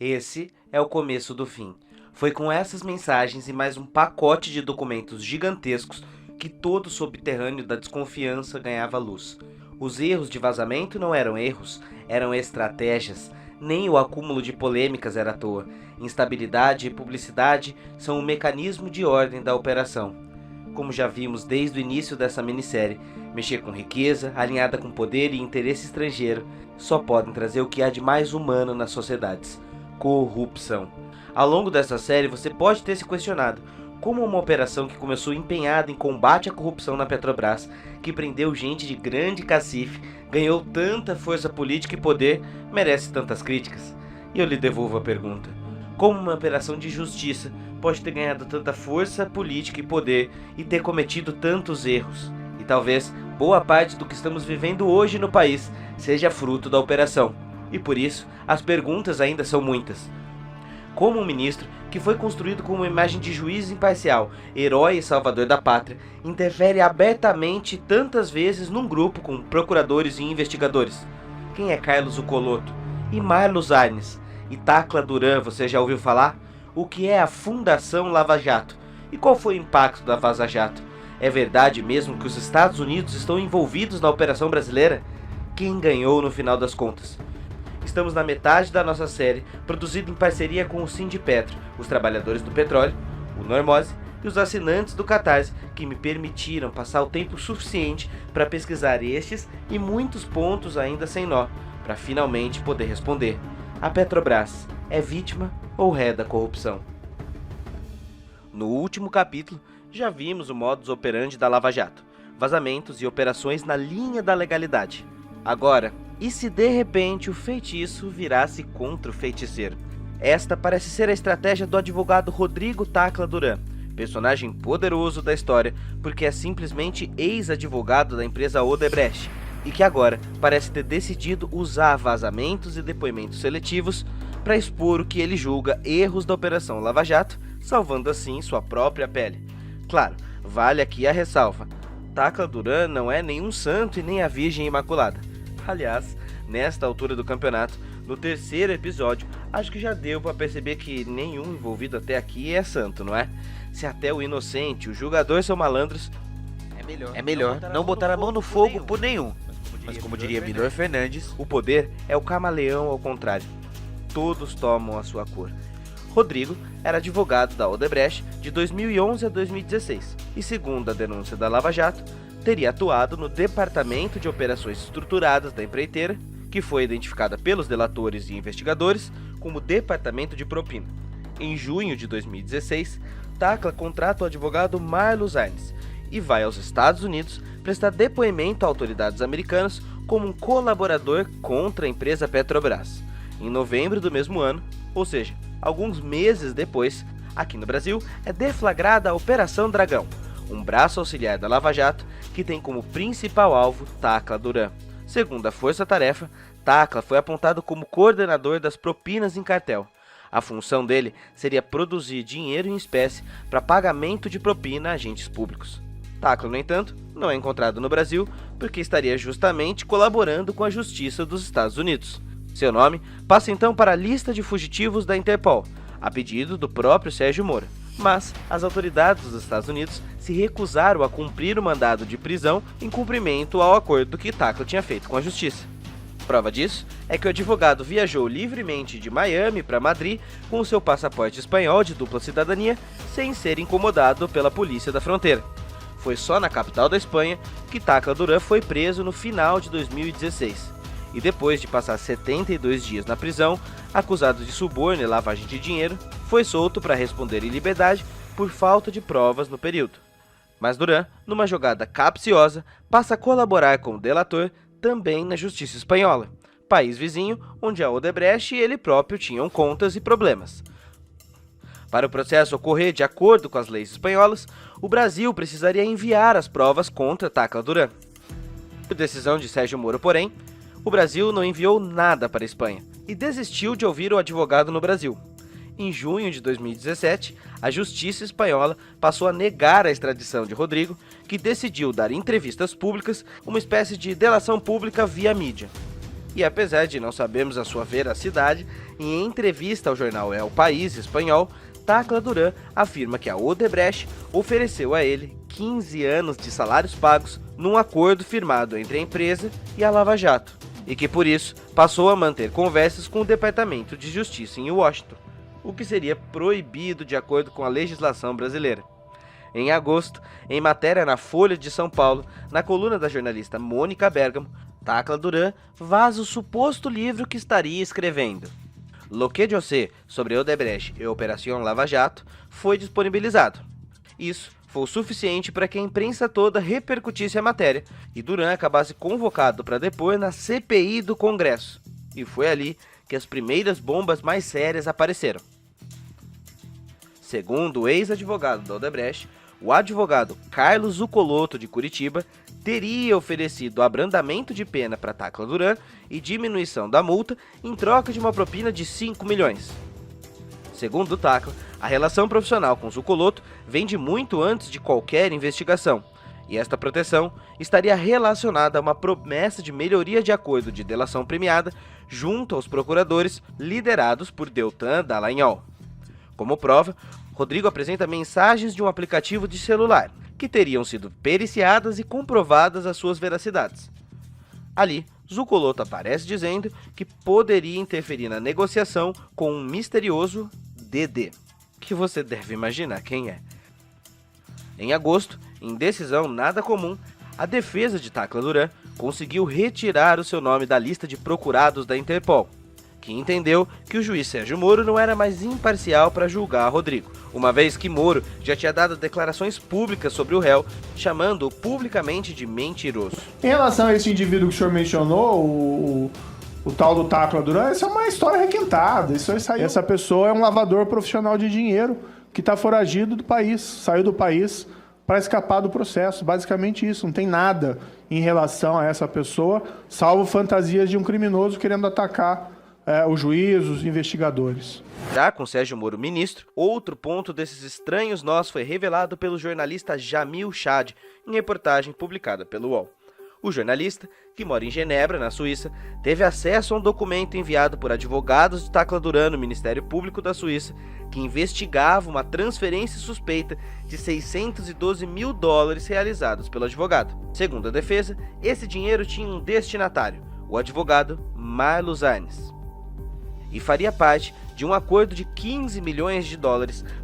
Esse é o começo do fim. Foi com essas mensagens e mais um pacote de documentos gigantescos que todo o subterrâneo da desconfiança ganhava luz. Os erros de vazamento não eram erros, eram estratégias. Nem o acúmulo de polêmicas era à toa. Instabilidade e publicidade são um mecanismo de ordem da operação. Como já vimos desde o início dessa minissérie, mexer com riqueza, alinhada com poder e interesse estrangeiro, só podem trazer o que há de mais humano nas sociedades: corrupção. Ao longo dessa série você pode ter se questionado como uma operação que começou empenhada em combate à corrupção na Petrobras, que prendeu gente de grande cacife, ganhou tanta força política e poder, merece tantas críticas. E eu lhe devolvo a pergunta: como uma operação de justiça pode ter ganhado tanta força política e poder e ter cometido tantos erros? E talvez boa parte do que estamos vivendo hoje no país seja fruto da operação. E por isso, as perguntas ainda são muitas. Como um ministro que foi construído com uma imagem de juiz imparcial, herói e salvador da pátria, interfere abertamente tantas vezes num grupo com procuradores e investigadores? Quem é Carlos Ucoloto? E Marlos Arnes? E Tacla Duran, você já ouviu falar? O que é a Fundação Lava Jato? E qual foi o impacto da Vaza Jato? É verdade mesmo que os Estados Unidos estão envolvidos na operação brasileira? Quem ganhou no final das contas? Estamos na metade da nossa série, produzida em parceria com o Sindipetro, os trabalhadores do petróleo, o Normose e os assinantes do Catarse, que me permitiram passar o tempo suficiente para pesquisar estes e muitos pontos ainda sem nó, para finalmente poder responder: a Petrobras é vítima ou ré da corrupção? No último capítulo, já vimos o modus operandi da Lava Jato: vazamentos e operações na linha da legalidade. Agora, e se de repente o feitiço virasse contra o feiticeiro? Esta parece ser a estratégia do advogado Rodrigo Tacla Duran, personagem poderoso da história porque é simplesmente ex-advogado da empresa Odebrecht, e que agora parece ter decidido usar vazamentos e depoimentos seletivos para expor o que ele julga erros da Operação Lava Jato, salvando assim sua própria pele. Claro, vale aqui a ressalva: Tacla Duran não é nenhum santo e nem a Virgem Imaculada. Aliás, nesta altura do campeonato, no terceiro episódio, acho que já deu para perceber que nenhum envolvido até aqui é santo, não é? Se até o inocente e o julgador são malandros, é melhor não botar a mão no fogo por nenhum. Mas como diria Milor Fernandes, o poder é o camaleão ao contrário. Todos tomam a sua cor. Rodrigo era advogado da Odebrecht de 2011 a 2016 e, segundo a denúncia da Lava Jato, teria atuado no Departamento de Operações Estruturadas da empreiteira, que foi identificada pelos delatores e investigadores como Departamento de Propina. Em junho de 2016, Tacla contrata o advogado Marlos Arnes e vai aos Estados Unidos prestar depoimento a autoridades americanas como um colaborador contra a empresa Petrobras. Em novembro do mesmo ano, ou seja, alguns meses depois, aqui no Brasil, é deflagrada a Operação Dragão, um braço auxiliar da Lava Jato que tem como principal alvo Tacla Duran. Segundo a Força Tarefa, Tacla foi apontado como coordenador das propinas em cartel. A função dele seria produzir dinheiro em espécie para pagamento de propina a agentes públicos. Tacla, no entanto, não é encontrado no Brasil porque estaria justamente colaborando com a Justiça dos Estados Unidos. Seu nome passa então para a lista de fugitivos da Interpol, a pedido do próprio Sérgio Moro. Mas as autoridades dos Estados Unidos se recusaram a cumprir o mandado de prisão em cumprimento ao acordo que Tacla tinha feito com a Justiça. Prova disso é que o advogado viajou livremente de Miami para Madrid com o seu passaporte espanhol de dupla cidadania, sem ser incomodado pela polícia da fronteira. Foi só na capital da Espanha que Tacla Duran foi preso no final de 2016. E depois de passar 72 dias na prisão, acusado de suborno e lavagem de dinheiro, foi solto para responder em liberdade por falta de provas no período. Mas Duran, numa jogada capciosa, passa a colaborar com o delator também na Justiça Espanhola, país vizinho onde a Odebrecht e ele próprio tinham contas e problemas. Para o processo ocorrer de acordo com as leis espanholas, o Brasil precisaria enviar as provas contra Tacla Duran. Por decisão de Sérgio Moro, porém, o Brasil não enviou nada para a Espanha e desistiu de ouvir o advogado no Brasil. Em junho de 2017, a Justiça Espanhola passou a negar a extradição de Rodrigo, que decidiu dar entrevistas públicas, uma espécie de delação pública via mídia. E apesar de não sabermos a sua veracidade, em entrevista ao jornal El País espanhol, Tacla Duran afirma que a Odebrecht ofereceu a ele 15 anos de salários pagos num acordo firmado entre a empresa e a Lava Jato, e que por isso passou a manter conversas com o Departamento de Justiça em Washington, o que seria proibido de acordo com a legislação brasileira. Em agosto, em matéria na Folha de São Paulo, na coluna da jornalista Mônica Bergamo, Tacla Duran vaza o suposto livro que estaria escrevendo. Lo que yo sé sobre Odebrecht e Operação Lava Jato foi disponibilizado. Isso foi o suficiente para que a imprensa toda repercutisse a matéria e Duran acabasse convocado para depor na CPI do Congresso. E foi ali que as primeiras bombas mais sérias apareceram. Segundo o ex-advogado da Odebrecht, o advogado Carlos Zuccolotto de Curitiba teria oferecido abrandamento de pena para Tacla Duran e diminuição da multa em troca de uma propina de 5 milhões. Segundo o Tacla, a relação profissional com Zuccolotto vem de muito antes de qualquer investigação, e esta proteção estaria relacionada a uma promessa de melhoria de acordo de delação premiada junto aos procuradores liderados por Deltan Dallagnol. Como prova, Rodrigo apresenta mensagens de um aplicativo de celular, que teriam sido periciadas e comprovadas as suas veracidades. Ali, Zuccolotto aparece dizendo que poderia interferir na negociação com um misterioso DD, que você deve imaginar quem é. Em agosto, em decisão nada comum, a defesa de Tacla Duran conseguiu retirar o seu nome da lista de procurados da Interpol, que entendeu que o juiz Sérgio Moro não era mais imparcial para julgar Rodrigo, uma vez que Moro já tinha dado declarações públicas sobre o réu, chamando-o publicamente de mentiroso. Em relação a esse indivíduo que o senhor mencionou, o tal do Tacla Duran, essa é uma história requintada. Essa pessoa é um lavador profissional de dinheiro que está foragido do país, saiu do país para escapar do processo. Basicamente isso, não tem nada em relação a essa pessoa, salvo fantasias de um criminoso querendo atacar os juízes, os investigadores. Já com Sérgio Moro ministro, outro ponto desses estranhos nós foi revelado pelo jornalista Jamil Chad em reportagem publicada pelo UOL. O jornalista, que mora em Genebra, na Suíça, teve acesso a um documento enviado por advogados de Tacla Duran no Ministério Público da Suíça, que investigava uma transferência suspeita de $612 mil realizados pelo advogado. Segundo a defesa, esse dinheiro tinha um destinatário, o advogado Marlos Arnes, e faria parte de um acordo de $15 milhões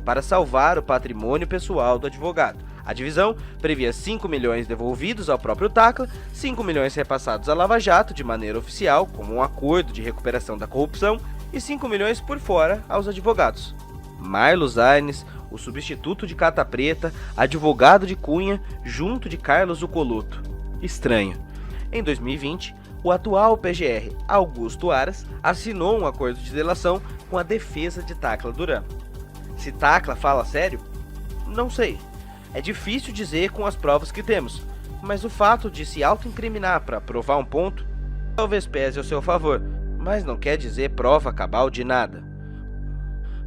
para salvar o patrimônio pessoal do advogado. A divisão previa 5 milhões devolvidos ao próprio Tacla, 5 milhões repassados à Lava Jato de maneira oficial, como um acordo de recuperação da corrupção, e 5 milhões por fora aos advogados. Marlos Arnes, o substituto de Cata Preta, advogado de Cunha, junto de Carlos Zuccolotto. Estranho. Em 2020, o atual PGR, Augusto Aras, assinou um acordo de delação com a defesa de Tacla Duran. Se Tacla fala sério? Não sei. É difícil dizer com as provas que temos, mas o fato de se autoincriminar para provar um ponto talvez pese ao seu favor, mas não quer dizer prova cabal de nada.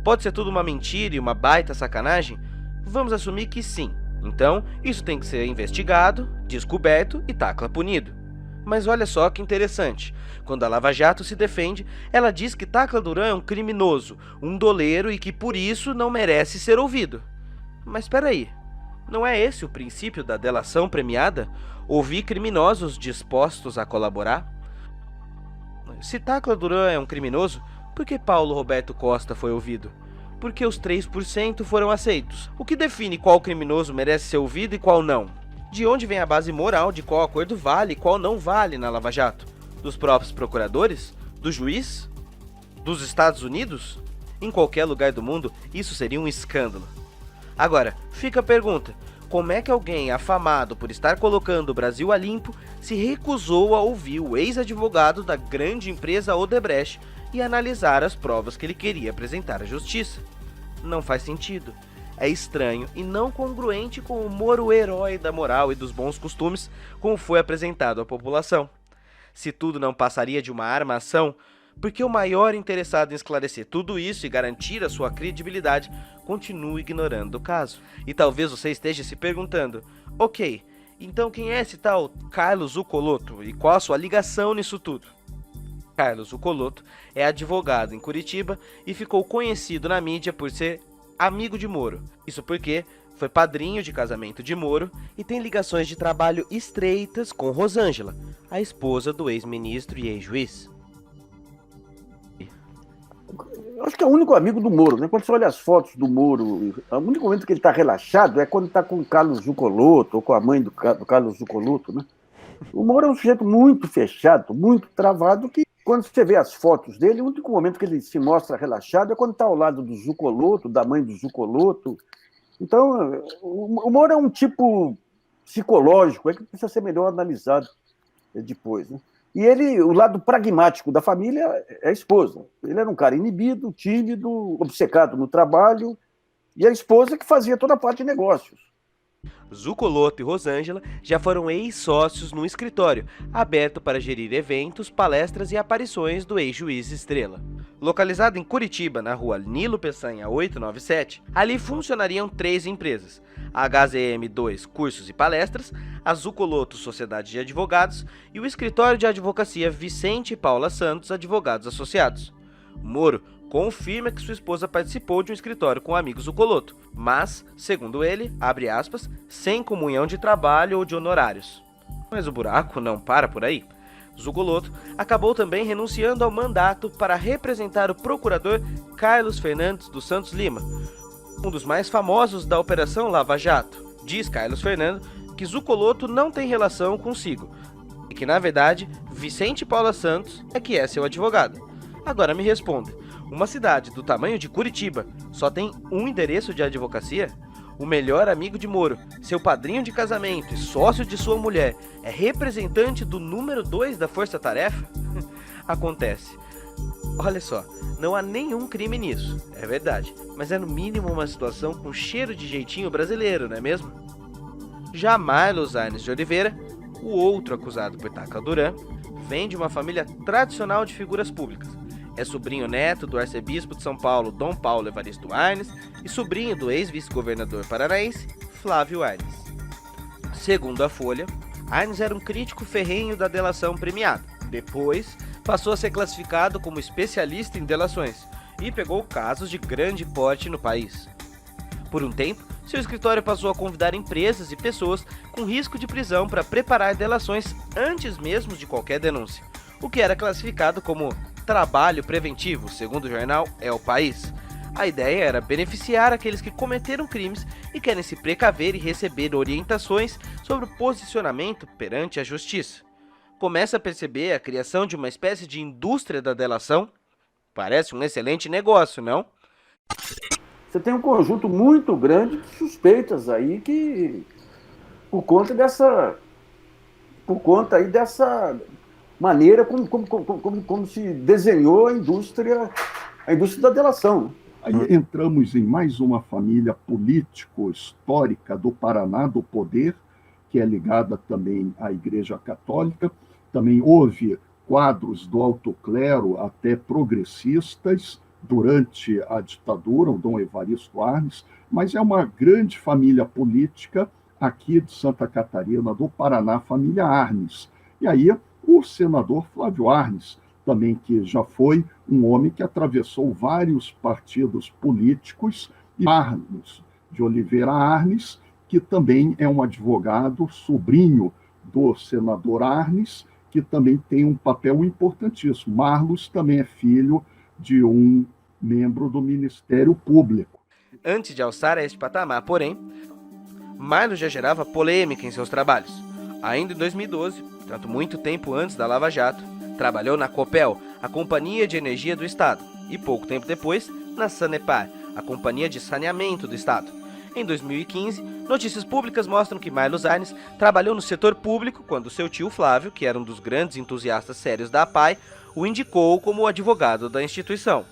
Pode ser tudo uma mentira e uma baita sacanagem? Vamos assumir que sim. Então, isso tem que ser investigado, descoberto e Tacla punido. Mas olha só que interessante, quando a Lava Jato se defende, ela diz que Tacla Duran é um criminoso, um doleiro e que por isso não merece ser ouvido. Mas espera aí, não é esse o princípio da delação premiada? Ouvir criminosos dispostos a colaborar? Se Tacla Duran é um criminoso, por que Paulo Roberto Costa foi ouvido? Por que os 3% foram aceitos? O que define qual criminoso merece ser ouvido e qual não? De onde vem a base moral de qual acordo vale e qual não vale na Lava Jato? Dos próprios procuradores? Do juiz? Dos Estados Unidos? Em qualquer lugar do mundo, isso seria um escândalo. Agora, fica a pergunta, como é que alguém afamado por estar colocando o Brasil a limpo se recusou a ouvir o ex-advogado da grande empresa Odebrecht e analisar as provas que ele queria apresentar à justiça? Não faz sentido. É estranho e não congruente com o Moro herói da moral e dos bons costumes, como foi apresentado à população. Se tudo não passaria de uma armação, porque o maior interessado em esclarecer tudo isso e garantir a sua credibilidade continua ignorando o caso. E talvez você esteja se perguntando, ok, então quem é esse tal Carlos Zuccolotto e qual a sua ligação nisso tudo? Carlos Zuccolotto é advogado em Curitiba e ficou conhecido na mídia por ser amigo de Moro. Isso porque foi padrinho de casamento de Moro e tem ligações de trabalho estreitas com Rosângela, a esposa do ex-ministro e ex-juiz. Eu acho que é o único amigo do Moro, né? Quando você olha as fotos do Moro, o único momento que ele está relaxado é quando está com o Carlos Zuccolotto ou com a mãe do Carlos Zuccolotto, né? O Moro é um sujeito muito fechado, muito travado, que quando você vê as fotos dele, o único momento que ele se mostra relaxado é quando está ao lado do Zuccolotto, da mãe do Zuccolotto. Então, o Moro é um tipo psicológico, é que precisa ser melhor analisado depois, né? E ele, o lado pragmático da família é a esposa. Ele era um cara inibido, tímido, obcecado no trabalho, e a esposa que fazia toda a parte de negócios. Zuccolotto e Rosângela já foram ex-sócios no escritório, aberto para gerir eventos, palestras e aparições do ex-juiz Estrela. Localizado em Curitiba, na rua Nilo Peçanha 897, ali funcionariam 3 empresas: a HZM2 Cursos e Palestras, a Zuccolotto Sociedade de Advogados e o escritório de advocacia Vicente e Paula Santos Advogados Associados. Moro confirma que sua esposa participou de um escritório com o amigo Zuccolotto, mas, segundo ele, abre aspas, sem comunhão de trabalho ou de honorários. Mas o buraco não para por aí. Zuccolotto acabou também renunciando ao mandato para representar o procurador Carlos Fernandes dos Santos Lima, um dos mais famosos da Operação Lava Jato. Diz Carlos Fernando que Zuccolotto não tem relação consigo e que, na verdade, Vicente Paula Santos é que é seu advogado. Agora me responda, uma cidade do tamanho de Curitiba só tem um endereço de advocacia? O melhor amigo de Moro, seu padrinho de casamento e sócio de sua mulher, é representante do número 2 da Força Tarefa? Acontece. Olha só, não há nenhum crime nisso, é verdade, mas é no mínimo uma situação com cheiro de jeitinho brasileiro, não é mesmo? Já Marlos Arnes de Oliveira, o outro acusado por Tacla Duran, vem de uma família tradicional de figuras públicas. É sobrinho neto do arcebispo de São Paulo, Dom Paulo Evaristo Arnes, e sobrinho do ex-vice-governador paranaense, Flávio Arnes. Segundo a Folha, Arnes era um crítico ferrenho da delação premiada. Depois, passou a ser classificado como especialista em delações e pegou casos de grande porte no país. Por um tempo, seu escritório passou a convidar empresas e pessoas com risco de prisão para preparar delações antes mesmo de qualquer denúncia, o que era classificado como trabalho preventivo, segundo o jornal É o País. A ideia era beneficiar aqueles que cometeram crimes e querem se precaver e receber orientações sobre o posicionamento perante a justiça. Começa a perceber a criação de uma espécie de indústria da delação? Parece um excelente negócio, não? Você tem um conjunto muito grande de suspeitas aí que, por conta aí dessa maneira como se desenhou a indústria da delação. Aí entramos em mais uma família político-histórica do Paraná, do poder, que é ligada também à Igreja Católica. Também houve quadros do alto clero até progressistas durante a ditadura, o Dom Evaristo Arnes, mas é uma grande família política aqui de Santa Catarina, do Paraná, família Arnes. E aí o senador Flávio Arnes, também que já foi um homem que atravessou vários partidos políticos, e Marlos de Oliveira Arnes, que também é um advogado, sobrinho do senador Arnes, que também tem um papel importantíssimo. Marlos também é filho de um membro do Ministério Público. Antes de alçar a este patamar, porém, Marlos já gerava polêmica em seus trabalhos. Ainda em 2012, tanto muito tempo antes da Lava Jato, trabalhou na Copel, a Companhia de Energia do Estado, e pouco tempo depois, na Sanepar, a Companhia de Saneamento do Estado. Em 2015, notícias públicas mostram que Marlos Arnes trabalhou no setor público quando seu tio Flávio, que era um dos grandes entusiastas sérios da APAI, o indicou como advogado da instituição.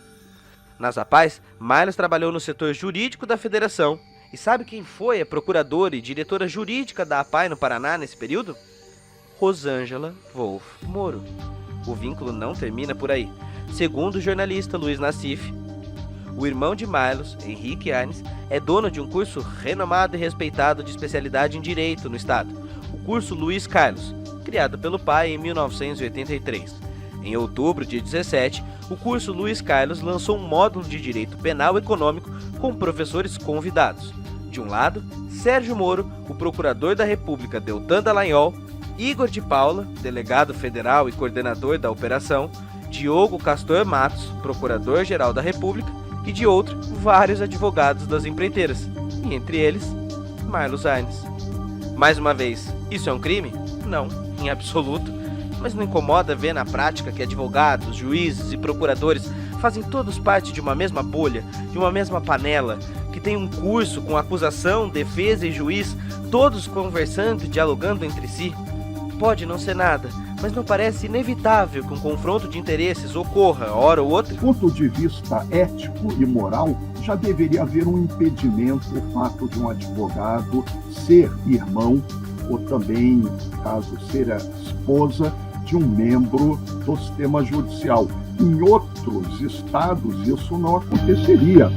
Nas APAIs, Marlos trabalhou no setor jurídico da federação. E sabe quem foi a procuradora e diretora jurídica da APAI no Paraná nesse período? Rosângela Wolff Moro. O vínculo não termina por aí. Segundo o jornalista Luiz Nassif, o irmão de Marlos, Henrique Arnes, é dono de um curso renomado e respeitado de especialidade em Direito no Estado, o curso Luiz Carlos, criado pelo pai em 1983. Em outubro de 17, o curso Luiz Carlos lançou um módulo de Direito Penal Econômico com professores convidados. De um lado, Sérgio Moro, o procurador da República Deltan Dallagnol, Igor de Paula, delegado federal e coordenador da operação, Diogo Castor Matos, procurador-geral da República, e de outro, vários advogados das empreiteiras, e entre eles, Marlos Arnes. Mais uma vez, isso é um crime? Não, em absoluto. Mas não incomoda ver na prática que advogados, juízes e procuradores fazem todos parte de uma mesma bolha, de uma mesma panela, que tem um curso com acusação, defesa e juiz, todos conversando e dialogando entre si? Pode não ser nada, mas não parece inevitável que um confronto de interesses ocorra, hora ou outra? Do ponto de vista ético e moral, já deveria haver um impedimento o fato de um advogado ser irmão ou também, caso ser a esposa, de um membro do sistema judicial. Em outros estados, isso não aconteceria.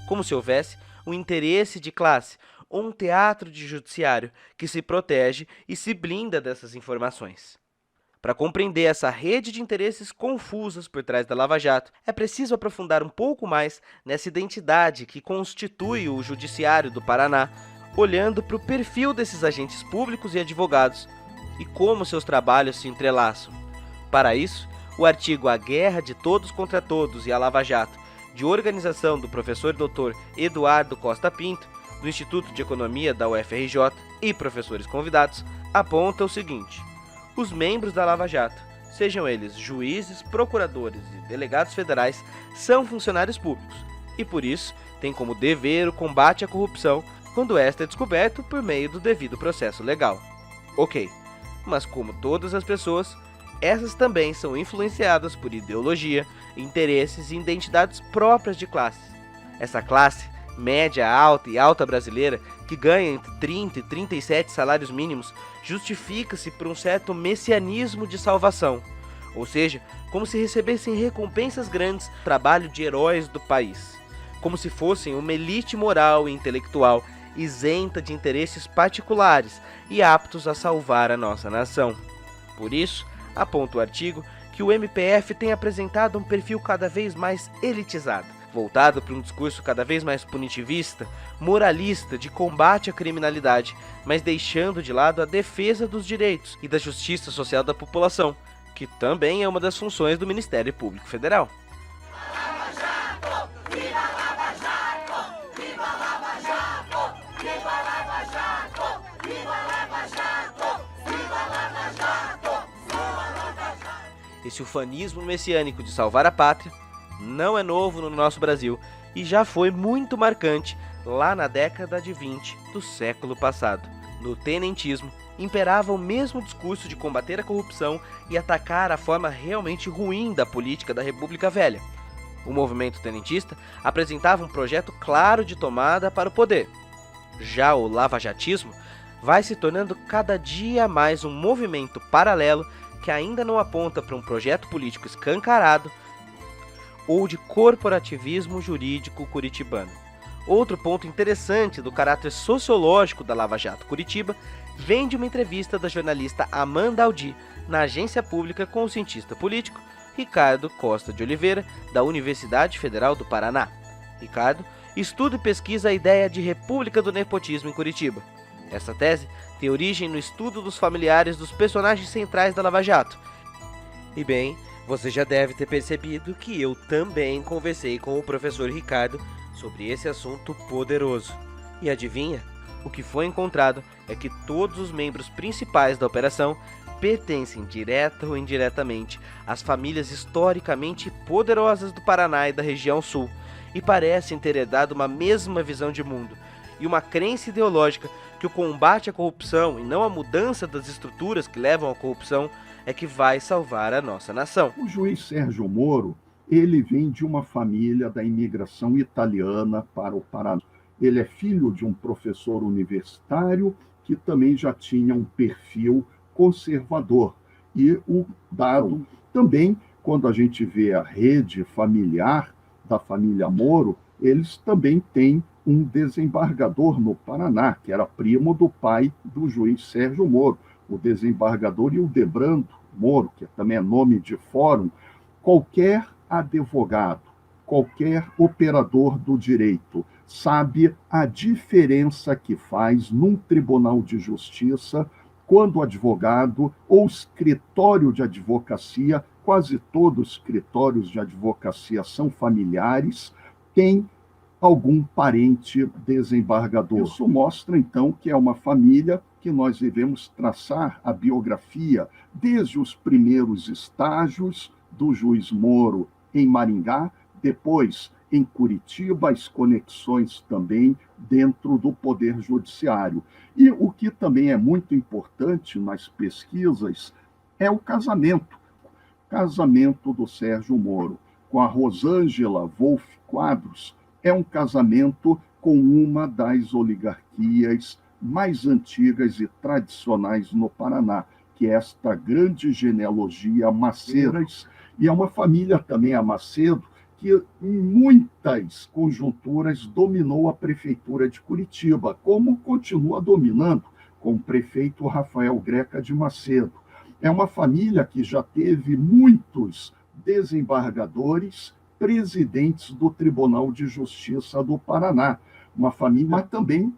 Como se houvesse um interesse de classe ou um teatro de judiciário que se protege e se blinda dessas informações. Para compreender essa rede de interesses confusas por trás da Lava Jato, é preciso aprofundar um pouco mais nessa identidade que constitui o Judiciário do Paraná, olhando para o perfil desses agentes públicos e advogados e como seus trabalhos se entrelaçam. Para isso, o artigo A Guerra de Todos contra Todos e a Lava Jato, de organização do professor Dr. Eduardo Costa Pinto, do Instituto de Economia da UFRJ e professores convidados, aponta o seguinte: os membros da Lava Jato, sejam eles juízes, procuradores e delegados federais, são funcionários públicos e, por isso, têm como dever o combate à corrupção quando esta é descoberta por meio do devido processo legal. Ok, mas como todas as pessoas, essas também são influenciadas por ideologia, interesses e identidades próprias de classes. Essa classe, média, alta e alta brasileira, que ganha entre 30 e 37 salários mínimos, justifica-se por um certo messianismo de salvação, ou seja, como se recebessem recompensas grandes do trabalho de heróis do país, como se fossem uma elite moral e intelectual isenta de interesses particulares e aptos a salvar a nossa nação. Por isso, aponta o artigo que o MPF tem apresentado um perfil cada vez mais elitizado, voltado para um discurso cada vez mais punitivista, moralista, de combate à criminalidade, mas deixando de lado a defesa dos direitos e da justiça social da população, que também é uma das funções do Ministério Público Federal. Esse ufanismo messiânico de salvar a pátria não é novo no nosso Brasil e já foi muito marcante lá na década de 20 do século passado. No tenentismo, imperava o mesmo discurso de combater a corrupção e atacar a forma realmente ruim da política da República Velha. O movimento tenentista apresentava um projeto claro de tomada para o poder. Já o lavajatismo vai se tornando cada dia mais um movimento paralelo que ainda não aponta para um projeto político escancarado ou de corporativismo jurídico curitibano. Outro ponto interessante do caráter sociológico da Lava Jato Curitiba vem de uma entrevista da jornalista Amanda Aldi na agência pública com o cientista político Ricardo Costa de Oliveira, da Universidade Federal do Paraná. Ricardo estuda e pesquisa a ideia de República do Nepotismo em Curitiba. Essa tese tem origem no estudo dos familiares dos personagens centrais da Lava Jato. E bem, você já deve ter percebido que eu também conversei com o professor Ricardo sobre esse assunto poderoso. E adivinha? O que foi encontrado é que todos os membros principais da operação pertencem direta ou indiretamente às famílias historicamente poderosas do Paraná e da região sul, e parecem ter herdado uma mesma visão de mundo e uma crença ideológica que o combate à corrupção e não a mudança das estruturas que levam à corrupção é que vai salvar a nossa nação. O juiz Sérgio Moro, ele vem de uma família da imigração italiana para o Paraná. Ele é filho de um professor universitário que também já tinha um perfil conservador. E o dado também, quando a gente vê a rede familiar da família Moro, eles também têm um desembargador no Paraná, que era primo do pai do juiz Sérgio Moro, o desembargador Hildebrando Moro, que também é nome de fórum, qualquer advogado, qualquer operador do direito sabe a diferença que faz num tribunal de justiça quando o advogado ou escritório de advocacia, quase todos os escritórios de advocacia são familiares, tem algum parente desembargador. Isso mostra, então, que é uma família que nós devemos traçar a biografia desde os primeiros estágios do juiz Moro em Maringá, depois em Curitiba, as conexões também dentro do Poder Judiciário. E o que também é muito importante nas pesquisas é o casamento. Casamento do Sérgio Moro com a Rosângela Wolff Quadros é um casamento com uma das oligarquias mais antigas e tradicionais no Paraná, que é esta grande genealogia Maceiras, e é uma família também, a Macedo, que em muitas conjunturas dominou a prefeitura de Curitiba, como continua dominando com o prefeito Rafael Greca de Macedo. É uma família que já teve muitos desembargadores, presidentes do Tribunal de Justiça do Paraná. Uma família, mas também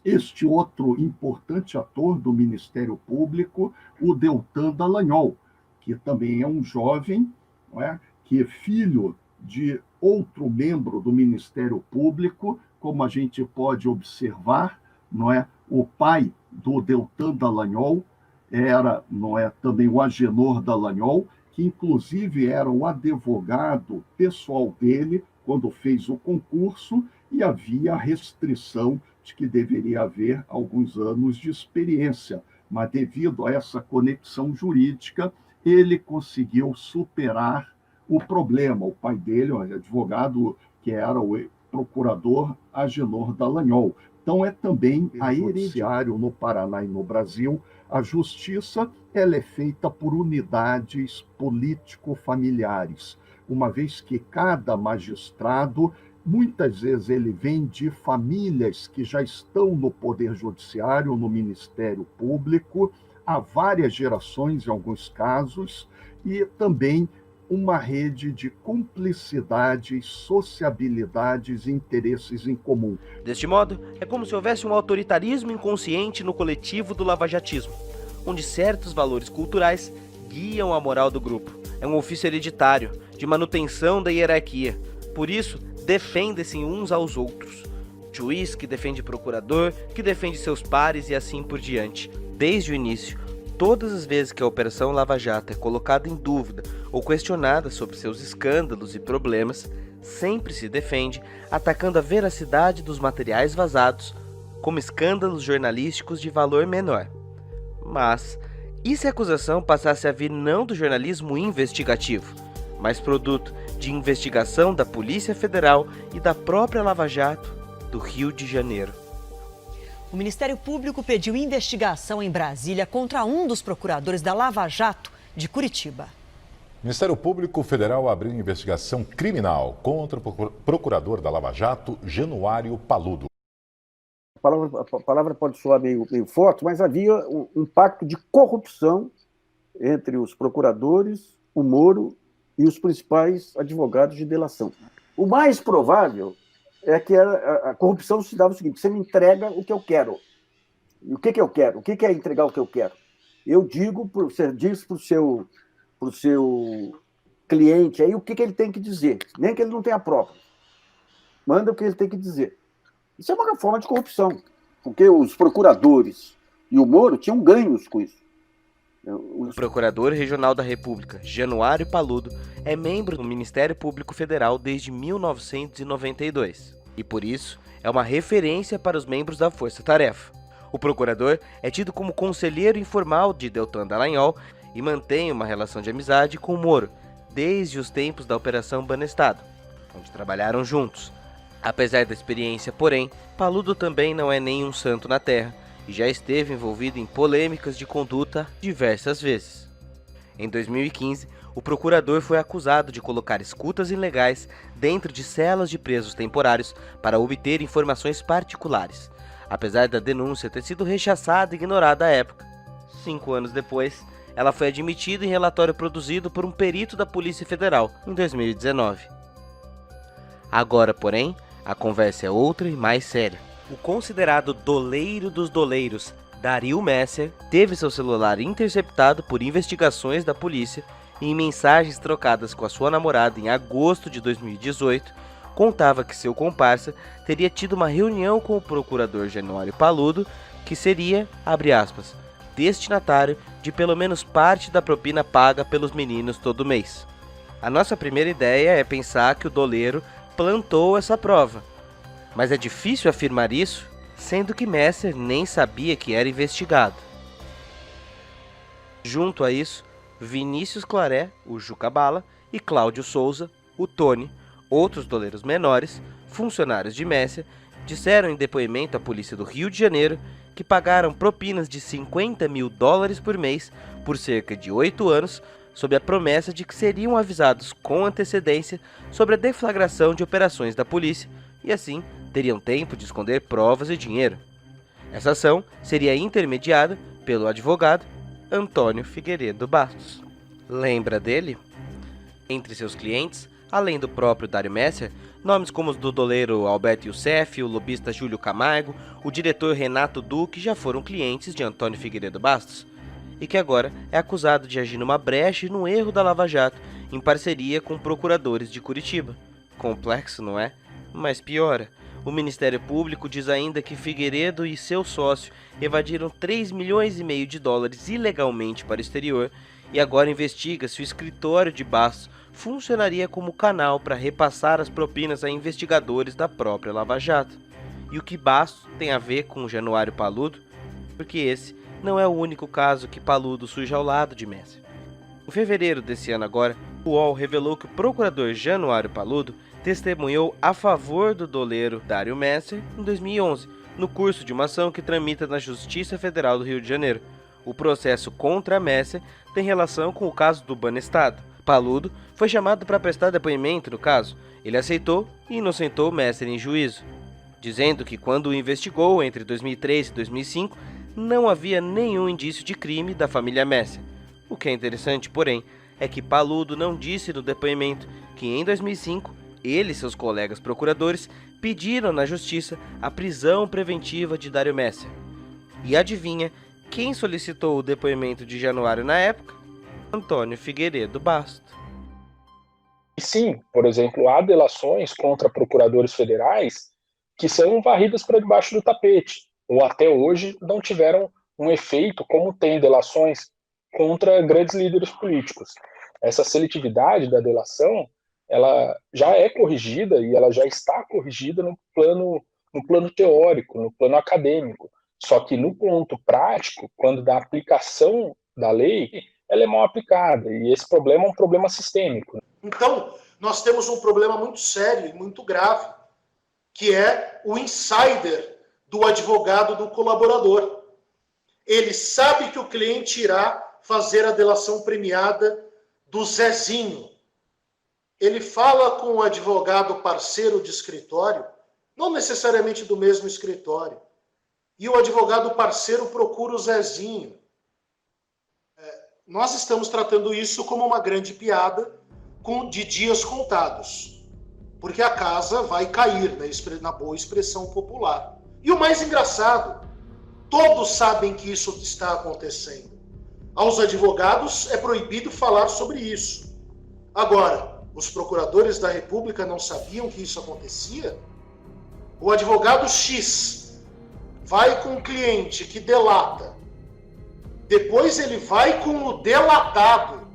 este outro importante ator do Ministério Público, o Deltan Dallagnol, que também é um jovem, não é? Que é filho de outro membro do Ministério Público, como a gente pode observar, não é? O pai do Deltan Dallagnol era, não é, também o Agenor Dallagnol, que inclusive era o advogado pessoal dele quando fez o concurso, e havia a restrição de que deveria haver alguns anos de experiência, mas devido a essa conexão jurídica, ele conseguiu superar o problema. O pai dele, um advogado que era o procurador Agenor Dallagnol. Então é também a judiciário no Paraná e no Brasil. A justiça ela é feita por unidades político-familiares, uma vez que cada magistrado, muitas vezes ele vem de famílias que já estão no Poder Judiciário, no Ministério Público, há várias gerações em alguns casos, e também uma rede de cumplicidades, sociabilidades e interesses em comum. Deste modo, é como se houvesse um autoritarismo inconsciente no coletivo do lavajatismo, onde certos valores culturais guiam a moral do grupo. É um ofício hereditário, de manutenção da hierarquia. Por isso, defendem-se uns aos outros. Juiz que defende procurador, que defende seus pares e assim por diante. Desde o início, todas as vezes que a Operação Lava Jato é colocada em dúvida ou questionada sobre seus escândalos e problemas, sempre se defende atacando a veracidade dos materiais vazados como escândalos jornalísticos de valor menor. Mas, e se a acusação passasse a vir não do jornalismo investigativo, mas produto de investigação da Polícia Federal e da própria Lava Jato do Rio de Janeiro? O Ministério Público pediu investigação em Brasília contra um dos procuradores da Lava Jato de Curitiba. O Ministério Público Federal abriu investigação criminal contra o procurador da Lava Jato, Januário Paludo. A palavra pode soar meio forte, mas havia um pacto de corrupção entre os procuradores, o Moro e os principais advogados de delação. O mais provável é que a corrupção se dava o seguinte: você me entrega o que eu quero. E o que eu quero? O que é entregar o que eu quero? Eu digo, você diz para o seu cliente aí o que ele tem que dizer, nem que ele não tenha prova. Manda o que ele tem que dizer. Isso é uma forma de corrupção, porque os procuradores e o Moro tinham ganhos com isso. O Procurador Regional da República, Januário Paludo, é membro do Ministério Público Federal desde 1992 e, por isso, é uma referência para os membros da Força Tarefa. O procurador é tido como conselheiro informal de Deltan Dallagnol e mantém uma relação de amizade com o Moro desde os tempos da Operação Banestado, onde trabalharam juntos. Apesar da experiência, porém, Paludo também não é nenhum santo na terra e já esteve envolvido em polêmicas de conduta diversas vezes. Em 2015, o procurador foi acusado de colocar escutas ilegais dentro de celas de presos temporários para obter informações particulares. Apesar da denúncia ter sido rechaçada e ignorada à época, 5 anos depois, ela foi admitida em relatório produzido por um perito da Polícia Federal em 2019. Agora, porém, a conversa é outra e mais séria. O considerado doleiro dos doleiros, Daryl Messer, teve seu celular interceptado por investigações da polícia e em mensagens trocadas com a sua namorada em agosto de 2018, contava que seu comparsa teria tido uma reunião com o procurador Januário Paludo, que seria, abre aspas, destinatário de pelo menos parte da propina paga pelos meninos todo mês. A nossa primeira ideia é pensar que o doleiro plantou essa prova, mas é difícil afirmar isso, sendo que Messer nem sabia que era investigado. Junto a isso, Vinícius Claré, o Juca Bala, e Cláudio Souza, o Tony, outros doleiros menores, funcionários de Messer, disseram em depoimento à polícia do Rio de Janeiro que pagaram propinas de $50 mil por mês por cerca de 8 anos, sob a promessa de que seriam avisados com antecedência sobre a deflagração de operações da polícia e assim teriam tempo de esconder provas e dinheiro. Essa ação seria intermediada pelo advogado Antônio Figueiredo Bastos. Lembra dele? Entre seus clientes, além do próprio Daryl Messer, nomes como os do doleiro Alberto Youssef, o lobista Júlio Camargo, o diretor Renato Duque já foram clientes de Antônio Figueiredo Bastos, e que agora é acusado de agir numa brecha e num erro da Lava Jato, em parceria com procuradores de Curitiba. Complexo, não é? Mas piora. O Ministério Público diz ainda que Figueiredo e seu sócio evadiram $3,5 milhões ilegalmente para o exterior e agora investiga se o escritório de Bastos funcionaria como canal para repassar as propinas a investigadores da própria Lava Jato. E o que Bastos tem a ver com Januário Paludo? Porque esse não é o único caso que Paludo surge ao lado de Messer. Em fevereiro desse ano agora, o UOL revelou que o procurador Januário Paludo testemunhou a favor do doleiro Daryl Messer em 2011, no curso de uma ação que tramita na Justiça Federal do Rio de Janeiro. O processo contra Messer tem relação com o caso do Banestado. Paludo foi chamado para prestar depoimento no caso. Ele aceitou e inocentou Messer em juízo, dizendo que quando o investigou entre 2003 e 2005, não havia nenhum indício de crime da família Messer. O que é interessante, porém, é que Paludo não disse no depoimento que em 2005 ele e seus colegas procuradores pediram na justiça a prisão preventiva de Daryl Messer. E adivinha quem solicitou o depoimento de Januário na época? Antônio Figueiredo Bastos. E sim, por exemplo, há delações contra procuradores federais que são varridas para debaixo do tapete, ou até hoje não tiveram um efeito como tem delações contra grandes líderes políticos. Essa seletividade da delação, ela já é corrigida e ela já está corrigida no plano teórico, no plano acadêmico. Só que no ponto prático, quando da aplicação da lei, ela é mal aplicada. E esse problema é um problema sistêmico. Então, nós temos um problema muito sério e muito grave, que é o insider do advogado do colaborador. Ele sabe que o cliente irá fazer a delação premiada do Zezinho. Ele fala com o advogado parceiro de escritório, não necessariamente do mesmo escritório, e o advogado parceiro procura o Zezinho. Nós estamos tratando isso como uma grande piada de dias contados, porque a casa vai cair, na boa expressão popular. E o mais engraçado, todos sabem que isso está acontecendo. Aos advogados é proibido falar sobre isso. Agora, os procuradores da República não sabiam que isso acontecia? O advogado X vai com um cliente que delata. Depois ele vai com o delatado.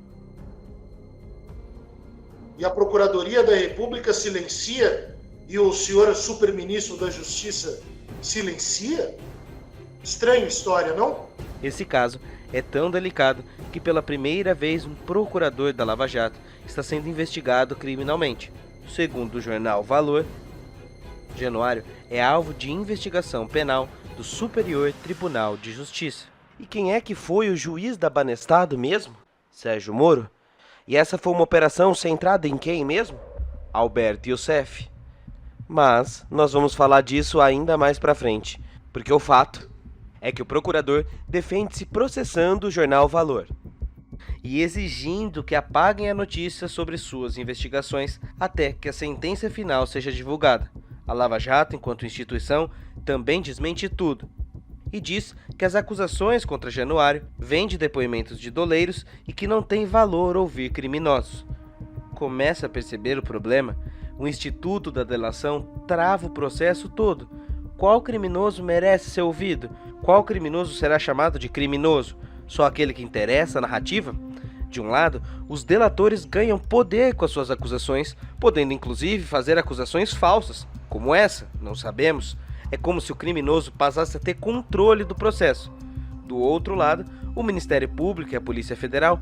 E a Procuradoria da República silencia e o senhor superministro da Justiça silencia? Estranha história, não? Esse caso é tão delicado que pela primeira vez um procurador da Lava Jato está sendo investigado criminalmente. Segundo o jornal Valor, Januário é alvo de investigação penal do Superior Tribunal de Justiça. E quem é que foi o juiz da Banestado mesmo? Sérgio Moro? E essa foi uma operação centrada em quem mesmo? Alberto Youssef. Mas nós vamos falar disso ainda mais pra frente, porque o fato é que o procurador defende-se processando o jornal Valor. e exigindo que apaguem a notícia sobre suas investigações até que a sentença final seja divulgada. A Lava Jato, enquanto instituição, também desmente tudo e diz que as acusações contra Januário vêm de depoimentos de doleiros e que não tem valor ouvir criminosos. Começa a perceber o problema? O Instituto da Delação trava o processo todo. Qual criminoso merece ser ouvido? Qual criminoso será chamado de criminoso? Só aquele que interessa a narrativa? De um lado, os delatores ganham poder com as suas acusações, podendo inclusive fazer acusações falsas, como essa, não sabemos. É como se o criminoso passasse a ter controle do processo. Do outro lado, o Ministério Público e a Polícia Federal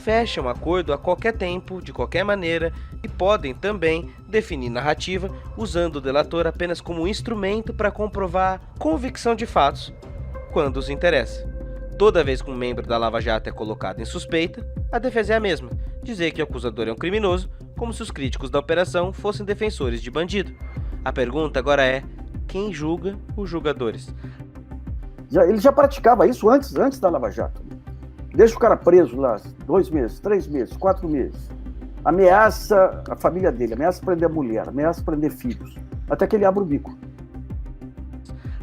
fecham um acordo a qualquer tempo, de qualquer maneira, e podem também definir narrativa usando o delator apenas como instrumento para comprovar convicção de fatos, quando os interessa. Toda vez que um membro da Lava Jato é colocado em suspeita, a defesa é a mesma, dizer que o acusador é um criminoso, como se os críticos da operação fossem defensores de bandido. A pergunta agora é: quem julga os julgadores? Ele já praticava isso antes da Lava Jato. Deixa o cara preso lá 2 meses, 3 meses, 4 meses. Ameaça a família dele, ameaça prender a mulher, ameaça prender filhos, até que ele abre o bico.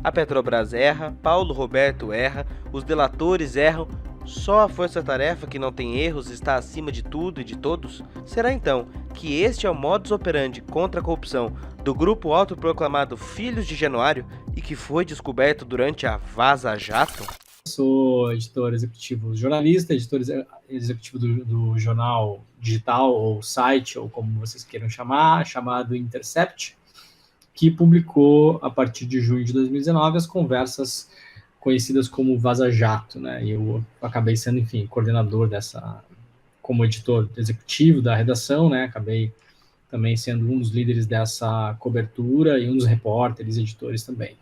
A Petrobras erra, Paulo Roberto erra, os delatores erram, só a força-tarefa que não tem erros está acima de tudo e de todos? Será então que este é o modus operandi contra a corrupção do grupo autoproclamado Filhos de Januário e que foi descoberto durante a Vaza Jato? Sou editor executivo jornalista, editor executivo do jornal digital ou site, ou como vocês queiram chamar, chamado Intercept, que publicou, a partir de junho de 2019, as conversas conhecidas como Vaza Jato, né? E eu acabei sendo, enfim, coordenador dessa, como editor executivo da redação, né? Acabei também sendo um dos líderes dessa cobertura e um dos repórteres, editores também.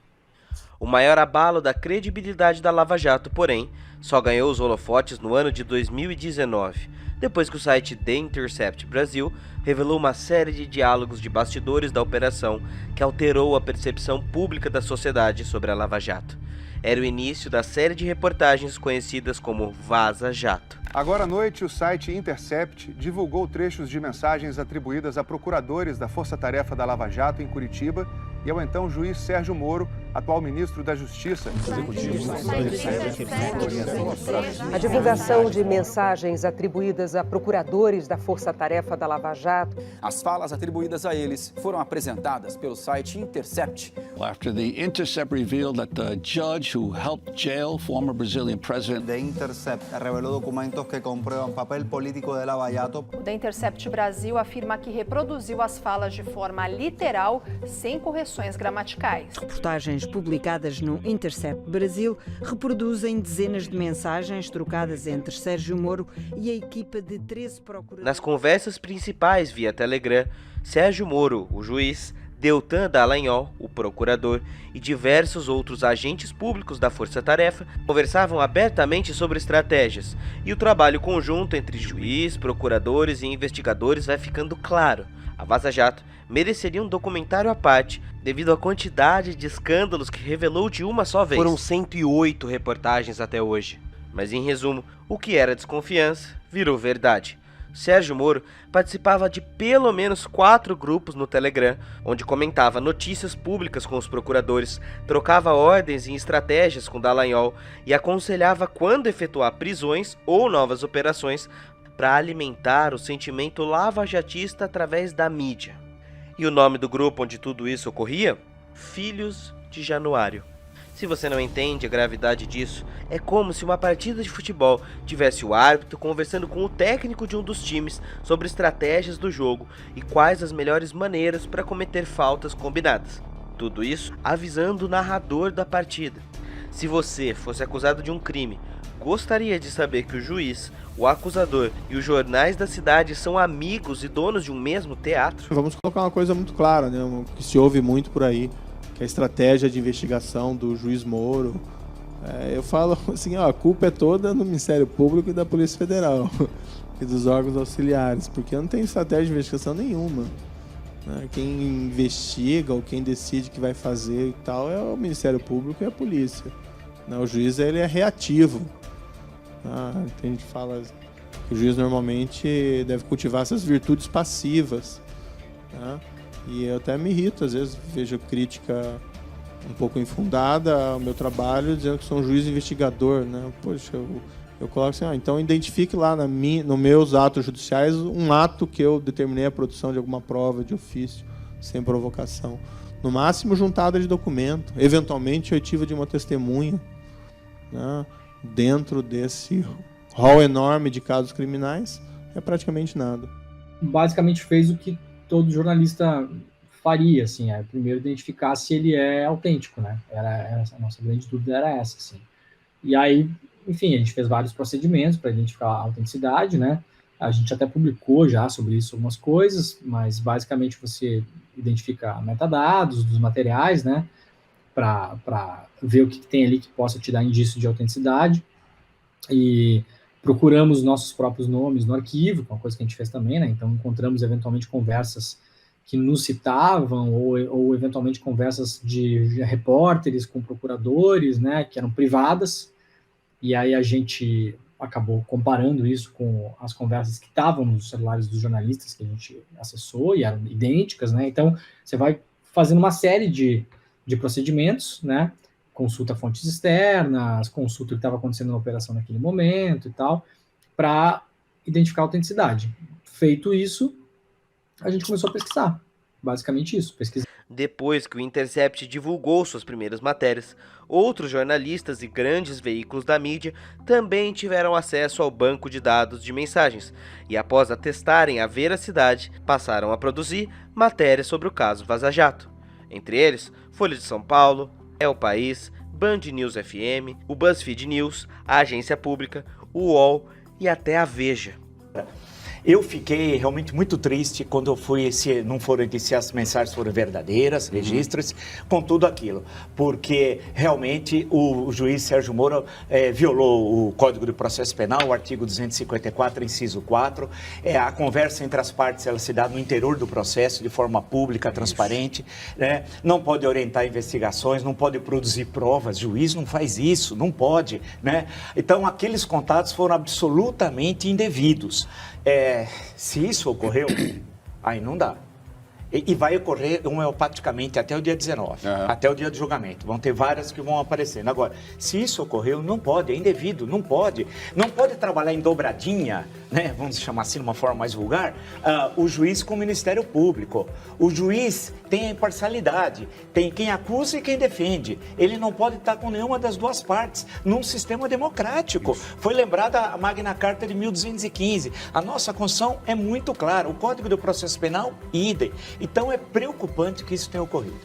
O maior abalo da credibilidade da Lava Jato, porém, só ganhou os holofotes no ano de 2019, depois que o site The Intercept Brasil revelou uma série de diálogos de bastidores da operação que alterou a percepção pública da sociedade sobre a Lava Jato. Era o início da série de reportagens conhecidas como Vaza Jato. Agora à noite, o site Intercept divulgou trechos de mensagens atribuídas a procuradores da Força Tarefa da Lava Jato em Curitiba e ao então juiz Sérgio Moro, atual ministro da Justiça. A divulgação de mensagens atribuídas a procuradores da Força Tarefa da Lava Jato. As falas atribuídas a eles foram apresentadas pelo site Intercept. After the Intercept revealed that the judge who helped jail former Brazilian president. The Intercept revelou documentos que comprueban papel político de Lava Jato. O The Intercept Brasil afirma que reproduziu as falas de forma literal, sem correções gramaticais. Reportagens publicadas no Intercept Brasil reproduzem dezenas de mensagens trocadas entre Sérgio Moro e a equipa de 13 procuradores. Nas conversas principais via Telegram, Sérgio Moro, o juiz, Deltan Dallagnol, o procurador, e diversos outros agentes públicos da Força Tarefa conversavam abertamente sobre estratégias, e o trabalho conjunto entre juiz, procuradores e investigadores vai ficando claro. A Vaza Jato mereceria um documentário à parte, devido à quantidade de escândalos que revelou de uma só vez. Foram 108 reportagens até hoje. Mas em resumo, o que era desconfiança virou verdade. Sérgio Moro participava de pelo menos 4 grupos no Telegram, onde comentava notícias públicas com os procuradores, trocava ordens e estratégias com Dallagnol e aconselhava quando efetuar prisões ou novas operações para alimentar o sentimento lavajatista através da mídia. E o nome do grupo onde tudo isso ocorria? Filhos de Januário. Se você não entende a gravidade disso, é como se uma partida de futebol tivesse o árbitro conversando com o técnico de um dos times sobre estratégias do jogo e quais as melhores maneiras para cometer faltas combinadas. Tudo isso avisando o narrador da partida. Se você fosse acusado de um crime, gostaria de saber que o juiz, o acusador e os jornais da cidade são amigos e donos de um mesmo teatro? Vamos colocar uma coisa muito clara, né? Que se ouve muito por aí, que é a estratégia de investigação do juiz Moro. Eu falo assim, a culpa é toda no Ministério Público e da Polícia Federal e dos órgãos auxiliares, porque não tem estratégia de investigação nenhuma. Quem investiga ou quem decide que vai fazer e tal é o Ministério Público e a polícia. O juiz ele é reativo. Tem gente que fala O juiz normalmente deve cultivar essas virtudes passivas, tá? E eu até me irrito, às vezes vejo crítica um pouco infundada ao meu trabalho, dizendo que sou um juiz investigador, né? Poxa, eu coloco assim, então identifique lá nos meus atos judiciais um ato que eu determinei a produção de alguma prova de ofício, sem provocação. No máximo, juntada de documento, eventualmente oitiva de uma testemunha, né? Dentro desse rol enorme de casos criminais, é praticamente nada. Basicamente fez o que todo jornalista faria, assim, primeiro identificar se ele é autêntico, né? A nossa grande dúvida era essa, assim. E aí, enfim, a gente fez vários procedimentos para identificar a autenticidade, né? A gente até publicou já sobre isso algumas coisas, mas basicamente você identifica metadados dos materiais, né? Para ver o que tem ali que possa te dar indício de autenticidade. E procuramos nossos próprios nomes no arquivo, que é uma coisa que a gente fez também, né? Então encontramos eventualmente conversas que nos citavam, ou eventualmente conversas de repórteres com procuradores, né? Que eram privadas, e aí a gente acabou comparando isso com as conversas que estavam nos celulares dos jornalistas que a gente acessou, e eram idênticas, né? Então você vai fazendo uma série de procedimentos, né? Consulta fontes externas, consulta o que estava acontecendo na operação naquele momento e tal, para identificar a autenticidade. Feito isso, a gente começou a pesquisar. Basicamente isso, pesquisar. Depois que o Intercept divulgou suas primeiras matérias, outros jornalistas e grandes veículos da mídia também tiveram acesso ao banco de dados de mensagens e, após atestarem a veracidade, passaram a produzir matérias sobre o caso Vaza Jato. Entre eles, Folha de São Paulo, O País, Band News FM, o BuzzFeed News, a Agência Pública, o UOL e até a Veja. Eu fiquei realmente muito triste quando eu fui, não foram se as mensagens foram verdadeiras, registros, com tudo aquilo, porque realmente o juiz Sérgio Moro violou o Código de Processo Penal, o artigo 254, inciso 4, a conversa entre as partes ela se dá no interior do processo, de forma pública, transparente, né? Não pode orientar investigações, não pode produzir provas, juiz não faz isso, não pode, né? Então aqueles contatos foram absolutamente indevidos. Se isso ocorreu, aí não dá. E vai ocorrer homeopaticamente até o dia 19, até o dia do julgamento. Vão ter várias que vão aparecendo. Agora, se isso ocorreu, não pode, é indevido, não pode trabalhar em dobradinha, né? Vamos chamar assim de uma forma mais vulgar, o juiz com o Ministério Público. O juiz tem a imparcialidade, tem quem acusa e quem defende. Ele não pode estar com nenhuma das duas partes num sistema democrático. Foi lembrada a Magna Carta de 1215. A nossa Constituição é muito clara. O Código do Processo Penal, idem. Então é preocupante que isso tenha ocorrido.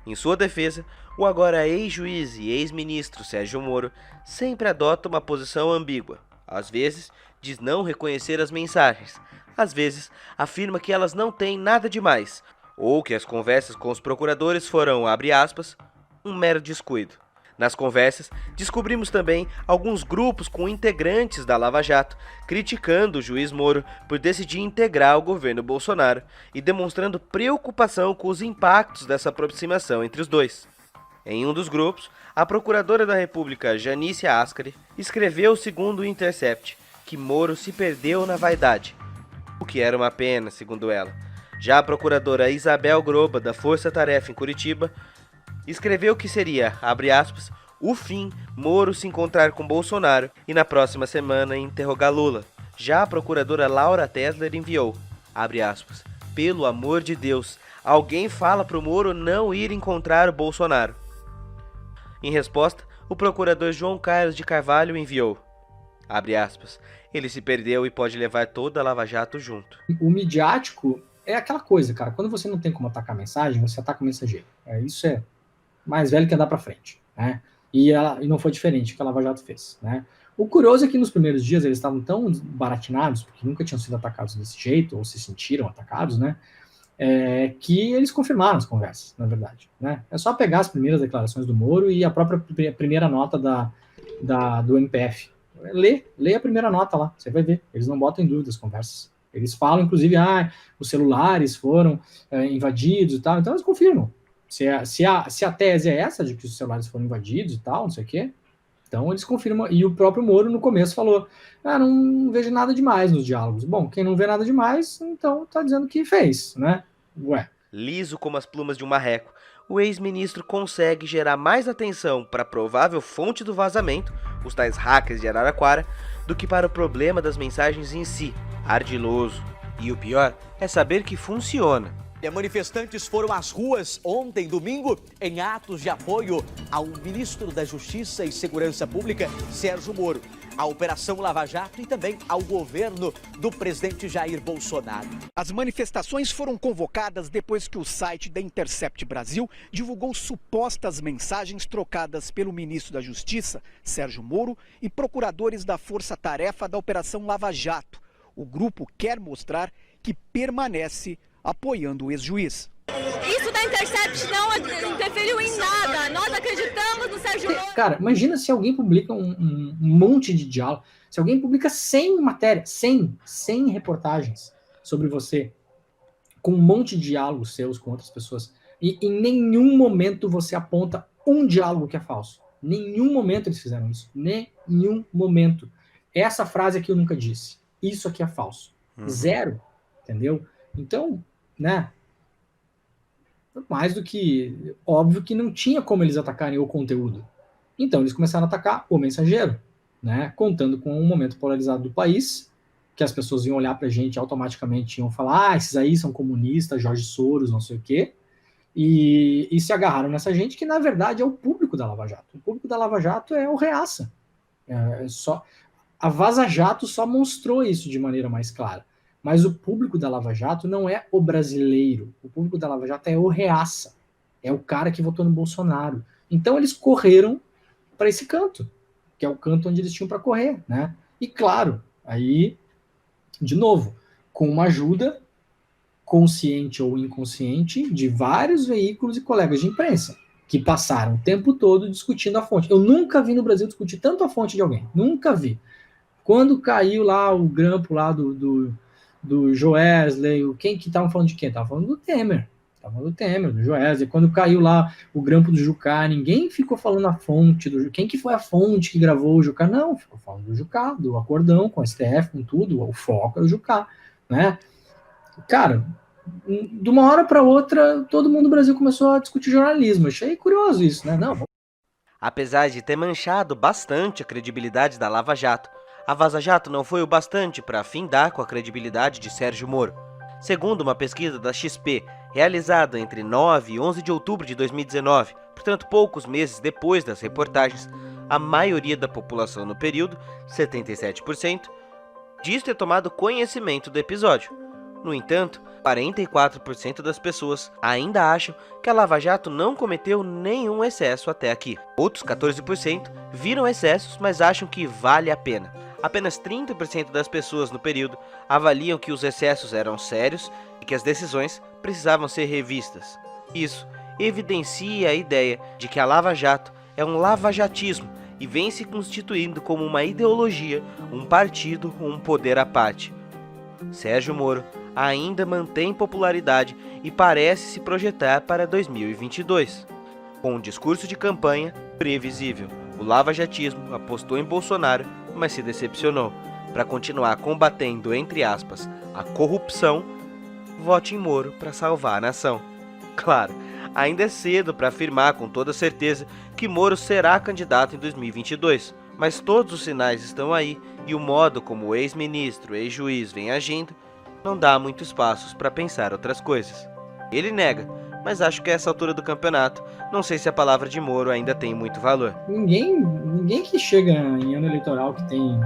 Em sua defesa, o agora ex-juiz e ex-ministro Sérgio Moro sempre adota uma posição ambígua. Às vezes, diz não reconhecer as mensagens. Às vezes, afirma que elas não têm nada demais, ou que as conversas com os procuradores foram, abre aspas, um mero descuido. Nas conversas, descobrimos também alguns grupos com integrantes da Lava Jato criticando o juiz Moro por decidir integrar o governo Bolsonaro e demonstrando preocupação com os impactos dessa aproximação entre os dois. Em um dos grupos, a procuradora da República, Janice Ascari, escreveu, segundo o Intercept, que Moro se perdeu na vaidade, o que era uma pena, segundo ela. Já a procuradora Isabel Groba, da Força Tarefa em Curitiba, escreveu que seria, abre aspas, o fim Moro se encontrar com Bolsonaro e na próxima semana interrogar Lula. Já a procuradora Laura Tesler enviou, abre aspas, pelo amor de Deus, alguém fala pro Moro não ir encontrar o Bolsonaro. Em resposta, o procurador João Carlos de Carvalho enviou, abre aspas, ele se perdeu e pode levar toda a Lava Jato junto. O midiático é aquela coisa, cara, quando você não tem como atacar a mensagem, você ataca o mensageiro. Isso é mais velho que andar para frente, né? E não foi diferente do que a Lava Jato fez, né? O curioso é que nos primeiros dias eles estavam tão baratinados, porque nunca tinham sido atacados desse jeito, ou se sentiram atacados, né? Que eles confirmaram as conversas, na verdade, né? É só pegar as primeiras declarações do Moro e a própria primeira nota do MPF. Lê a primeira nota lá, você vai ver. Eles não botam em dúvida as conversas. Eles falam, inclusive, os celulares foram invadidos e tal, então eles confirmam. Se a tese é essa, de que os celulares foram invadidos e tal, não sei o quê, Então eles confirmam, e o próprio Moro no começo falou, não vejo nada demais nos diálogos. Bom, quem não vê nada demais, então tá dizendo que fez, né? Ué. Liso como as plumas de um marreco, o ex-ministro consegue gerar mais atenção para a provável fonte do vazamento, os tais hackers de Araraquara, do que para o problema das mensagens em si, ardiloso. E o pior é saber que funciona. Manifestantes foram às ruas ontem, domingo, em atos de apoio ao ministro da Justiça e Segurança Pública, Sérgio Moro, à Operação Lava Jato e também ao governo do presidente Jair Bolsonaro. As manifestações foram convocadas depois que o site da Intercept Brasil divulgou supostas mensagens trocadas pelo ministro da Justiça, Sérgio Moro, e procuradores da Força Tarefa da Operação Lava Jato. O grupo quer mostrar que permanece apoiando o ex-juiz. Isso da Intercept não interferiu em nada. Nós acreditamos no Sérgio Moro. Cara, imagina se alguém publica um monte de diálogo, se alguém publica 100 matérias, 100 reportagens sobre você, com um monte de diálogos seus com outras pessoas, e em nenhum momento você aponta um diálogo que é falso. Nenhum momento eles fizeram isso. Nenhum momento. Essa frase aqui eu nunca disse. Isso aqui é falso. Zero. Entendeu? Então, né? Mais do que óbvio que não tinha como eles atacarem o conteúdo. Então eles começaram a atacar o mensageiro, né? Contando com um momento polarizado do país, que as pessoas iam olhar pra gente e automaticamente iam falar, esses aí são comunistas, Jorge Soros, não sei o quê, e se agarraram nessa gente que na verdade é o público da Lava Jato. O público da Lava Jato é o reaça. A Vaza Jato só mostrou isso de maneira mais clara. Mas o público da Lava Jato não é o brasileiro. O público da Lava Jato é o reaça. É o cara que votou no Bolsonaro. Então eles correram para esse canto, que é o canto onde eles tinham para correr, né? E claro, aí, de novo, com uma ajuda consciente ou inconsciente de vários veículos e colegas de imprensa, que passaram o tempo todo discutindo a fonte. Eu nunca vi no Brasil discutir tanto a fonte de alguém. Nunca vi. Quando caiu lá o grampo lá do Joesley, quem que estavam falando de quem? Estavam falando do Temer. Estavam falando do Temer, do Joesley. Quando caiu lá o grampo do Jucá, ninguém ficou falando a fonte do Quem que foi a fonte que gravou o Jucá? Não, ficou falando do Jucá, do acordão com o STF, com tudo. O foco era o Jucá, né? Cara, de uma hora para outra, todo mundo no Brasil começou a discutir jornalismo. Achei curioso isso, né? Não. Apesar de ter manchado bastante a credibilidade da Lava Jato, a Vaza Jato não foi o bastante para afindar com a credibilidade de Sérgio Moro. Segundo uma pesquisa da XP, realizada entre 9 e 11 de outubro de 2019, portanto poucos meses depois das reportagens, a maioria da população no período, 77%, diz ter tomado conhecimento do episódio. No entanto, 44% das pessoas ainda acham que a Lava Jato não cometeu nenhum excesso até aqui. Outros 14% viram excessos, mas acham que vale a pena. Apenas 30% das pessoas no período avaliam que os excessos eram sérios e que as decisões precisavam ser revistas. Isso evidencia a ideia de que a Lava Jato é um lavajatismo e vem se constituindo como uma ideologia, um partido ou um poder à parte. Sérgio Moro ainda mantém popularidade e parece se projetar para 2022. Com um discurso de campanha previsível, o lavajatismo apostou em Bolsonaro, mas se decepcionou. Para continuar combatendo, entre aspas, a corrupção, vote em Moro para salvar a nação. Claro, ainda é cedo para afirmar com toda certeza que Moro será candidato em 2022, mas todos os sinais estão aí e o modo como o ex-ministro, ex-juiz vem agindo não dá muito espaços para pensar outras coisas. Ele nega, mas acho que a essa altura do campeonato, não sei se a palavra de Moro ainda tem muito valor. Ninguém que chega em ano eleitoral que tem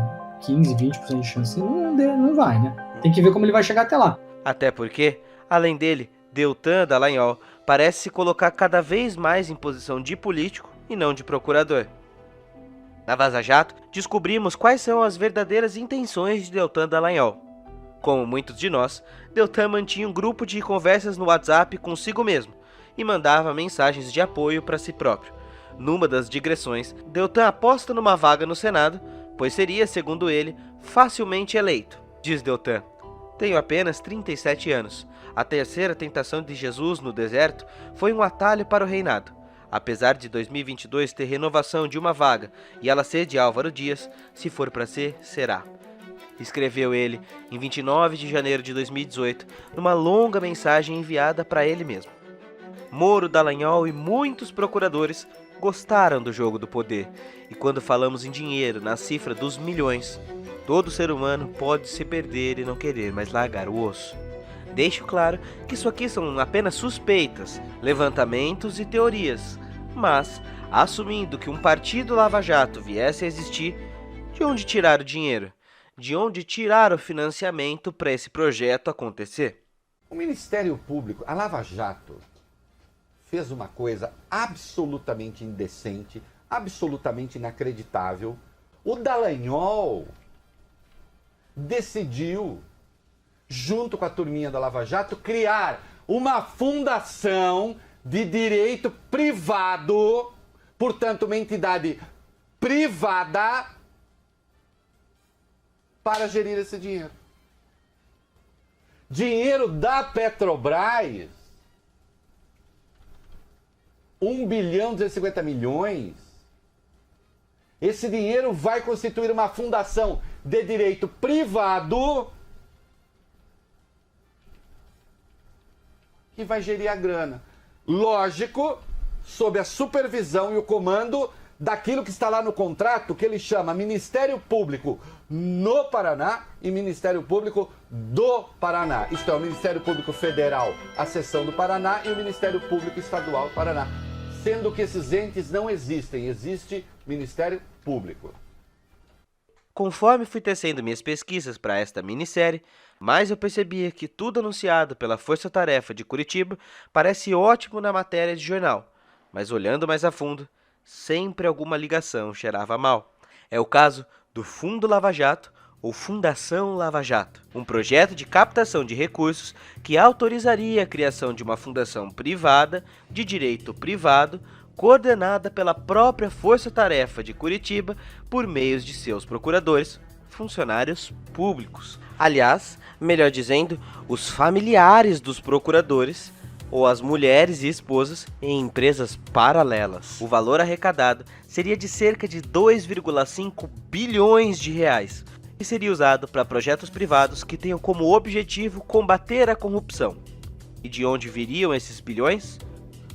15, 20% de chance não vai, né? Tem que ver como ele vai chegar até lá. Até porque, além dele, Deltan Dallagnol parece se colocar cada vez mais em posição de político e não de procurador. Na Vaza Jato, descobrimos quais são as verdadeiras intenções de Deltan Dallagnol. Como muitos de nós, Deltan mantinha um grupo de conversas no WhatsApp consigo mesmo e mandava mensagens de apoio para si próprio. Numa das digressões, Deltan aposta numa vaga no Senado, pois seria, segundo ele, facilmente eleito. Diz Deltan: tenho apenas 37 anos. A terceira tentação de Jesus no deserto foi um atalho para o reinado. Apesar de 2022 ter renovação de uma vaga e ela ser de Álvaro Dias, se for para ser, será. Escreveu ele em 29 de janeiro de 2018, numa longa mensagem enviada para ele mesmo. Moro, Dallagnol e muitos procuradores gostaram do jogo do poder, e quando falamos em dinheiro, na cifra dos milhões, todo ser humano pode se perder e não querer mais largar o osso. Deixo claro que isso aqui são apenas suspeitas, levantamentos e teorias, mas, assumindo que um partido lava-jato viesse a existir, de onde tirar o dinheiro? De onde tirar o financiamento para esse projeto acontecer? O Ministério Público, a Lava Jato, fez uma coisa absolutamente indecente, absolutamente inacreditável. O Dallagnol decidiu, junto com a turminha da Lava Jato, criar uma fundação de direito privado, portanto, uma entidade privada, para gerir esse dinheiro. Dinheiro da Petrobras, 1,250 bilhões. Esse dinheiro vai constituir uma fundação de direito privado que vai gerir a grana. Lógico, sob a supervisão e o comando daquilo que está lá no contrato, que ele chama Ministério Público no Paraná e Ministério Público do Paraná. Isto é, o Ministério Público Federal, a seção do Paraná, e o Ministério Público Estadual do Paraná. Sendo que esses entes não existem, existe Ministério Público. Conforme fui tecendo minhas pesquisas para esta minissérie, mais eu percebia que tudo anunciado pela Força Tarefa de Curitiba parece ótimo na matéria de jornal, mas olhando mais a fundo, sempre alguma ligação cheirava mal. É o caso do Fundo Lava Jato ou Fundação Lava Jato, um projeto de captação de recursos que autorizaria a criação de uma fundação privada, de direito privado, coordenada pela própria Força Tarefa de Curitiba por meio de seus procuradores, funcionários públicos. Aliás, melhor dizendo, os familiares dos procuradores, ou as mulheres e esposas em empresas paralelas. O valor arrecadado seria de cerca de 2,5 bilhões de reais e seria usado para projetos privados que tenham como objetivo combater a corrupção. E de onde viriam esses bilhões?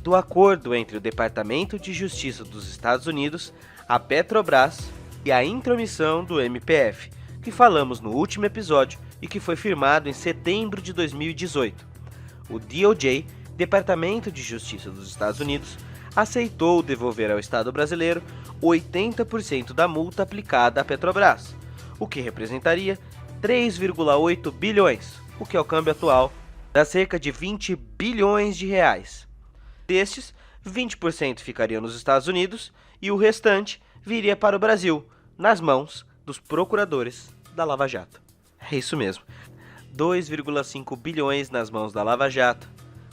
Do acordo entre o Departamento de Justiça dos Estados Unidos, a Petrobras e a intromissão do MPF, que falamos no último episódio e que foi firmado em setembro de 2018. O DOJ, Departamento de Justiça dos Estados Unidos, aceitou devolver ao Estado brasileiro 80% da multa aplicada à Petrobras, o que representaria 3,8 bilhões, o que ao câmbio atual dá cerca de 20 bilhões de reais. Destes, 20% ficariam nos Estados Unidos e o restante viria para o Brasil, nas mãos dos procuradores da Lava Jato. É isso mesmo, 2,5 bilhões nas mãos da Lava Jato,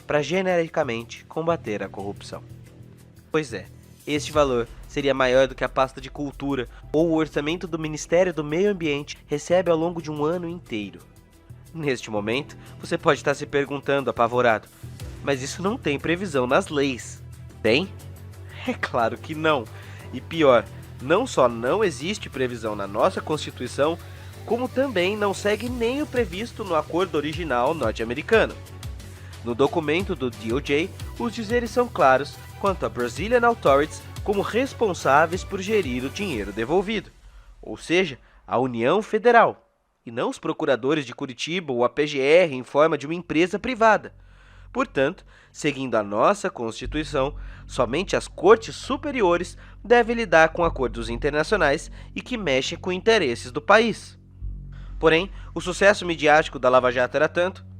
para genericamente combater a corrupção. Pois é, este valor seria maior do que a pasta de cultura ou o orçamento do Ministério do Meio Ambiente recebe ao longo de um ano inteiro. Neste momento, você pode estar se perguntando apavorado, mas isso não tem previsão nas leis. Tem? É claro que não. E pior, não só não existe previsão na nossa Constituição, como também não segue nem o previsto no acordo original norte-americano. No documento do DOJ, os dizeres são claros quanto a Brazilian Authorities como responsáveis por gerir o dinheiro devolvido, ou seja, a União Federal, e não os procuradores de Curitiba ou a PGR em forma de uma empresa privada. Portanto, seguindo a nossa Constituição, somente as cortes superiores devem lidar com acordos internacionais e que mexem com interesses do país. Porém, o sucesso midiático da Lava Jato era tanto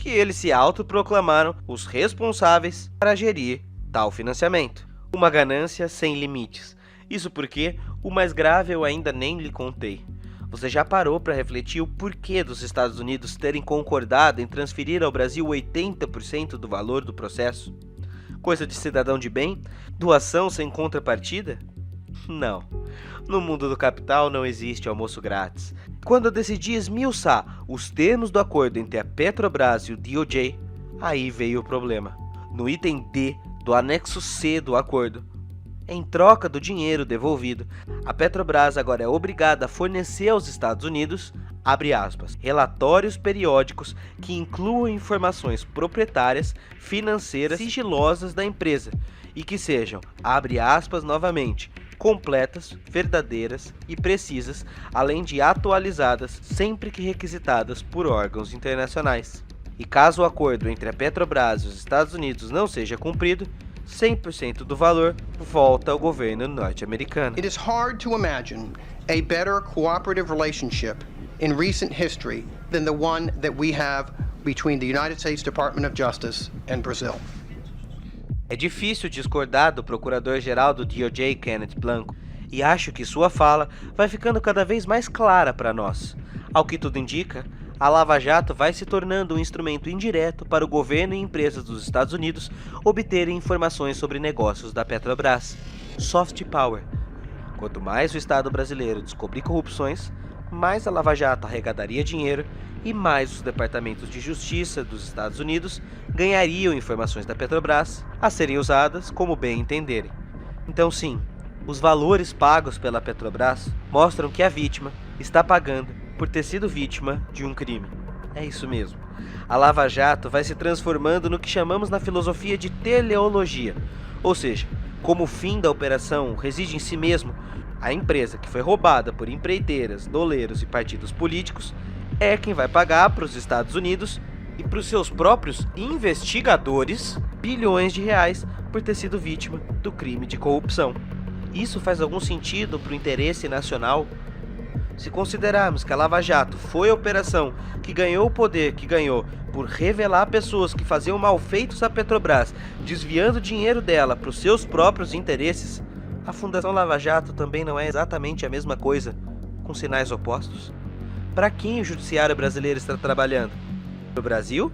que eles se autoproclamaram os responsáveis para gerir tal financiamento. Uma ganância sem limites. Isso porque o mais grave eu ainda nem lhe contei. Você já parou para refletir o porquê dos Estados Unidos terem concordado em transferir ao Brasil 80% do valor do processo? Coisa de cidadão de bem? Doação sem contrapartida? Não. No mundo do capital não existe almoço grátis. Quando eu decidi esmiuçar os termos do acordo entre a Petrobras e o DOJ, aí veio o problema. No item D do anexo C do acordo. Em troca do dinheiro devolvido, a Petrobras agora é obrigada a fornecer aos Estados Unidos, abre aspas, relatórios periódicos que incluam informações proprietárias, financeiras e sigilosas da empresa e que sejam, abre aspas novamente, completas, verdadeiras e precisas, além de atualizadas sempre que requisitadas por órgãos internacionais. E caso o acordo entre a Petrobras e os Estados Unidos não seja cumprido, 100% do valor volta ao governo norte-americano. It is hard to imagine a better cooperative relationship in recent history than the one that we have between the United States Department of Justice and Brazil. É difícil discordar do procurador-geral do DOJ, Kenneth Blanco, e acho que sua fala vai ficando cada vez mais clara para nós. Ao que tudo indica, a Lava Jato vai se tornando um instrumento indireto para o governo e empresas dos Estados Unidos obterem informações sobre negócios da Petrobras. Soft Power. Quanto mais o Estado brasileiro descobrir corrupções, mais a Lava Jato arrecadaria dinheiro e mais os departamentos de justiça dos Estados Unidos ganhariam informações da Petrobras a serem usadas como bem entenderem. Então sim, os valores pagos pela Petrobras mostram que a vítima está pagando por ter sido vítima de um crime. É isso mesmo. A Lava Jato vai se transformando no que chamamos na filosofia de teleologia, ou seja, como o fim da operação reside em si mesmo, a empresa que foi roubada por empreiteiras, doleiros e partidos políticos é quem vai pagar para os Estados Unidos e para os seus próprios investigadores bilhões de reais por ter sido vítima do crime de corrupção. Isso faz algum sentido para o interesse nacional? Se considerarmos que a Lava Jato foi a operação que ganhou o poder que ganhou por revelar pessoas que faziam malfeitos à Petrobras, desviando dinheiro dela para os seus próprios interesses, a Fundação Lava Jato também não é exatamente a mesma coisa, com sinais opostos? Para quem o judiciário brasileiro está trabalhando? Para o Brasil?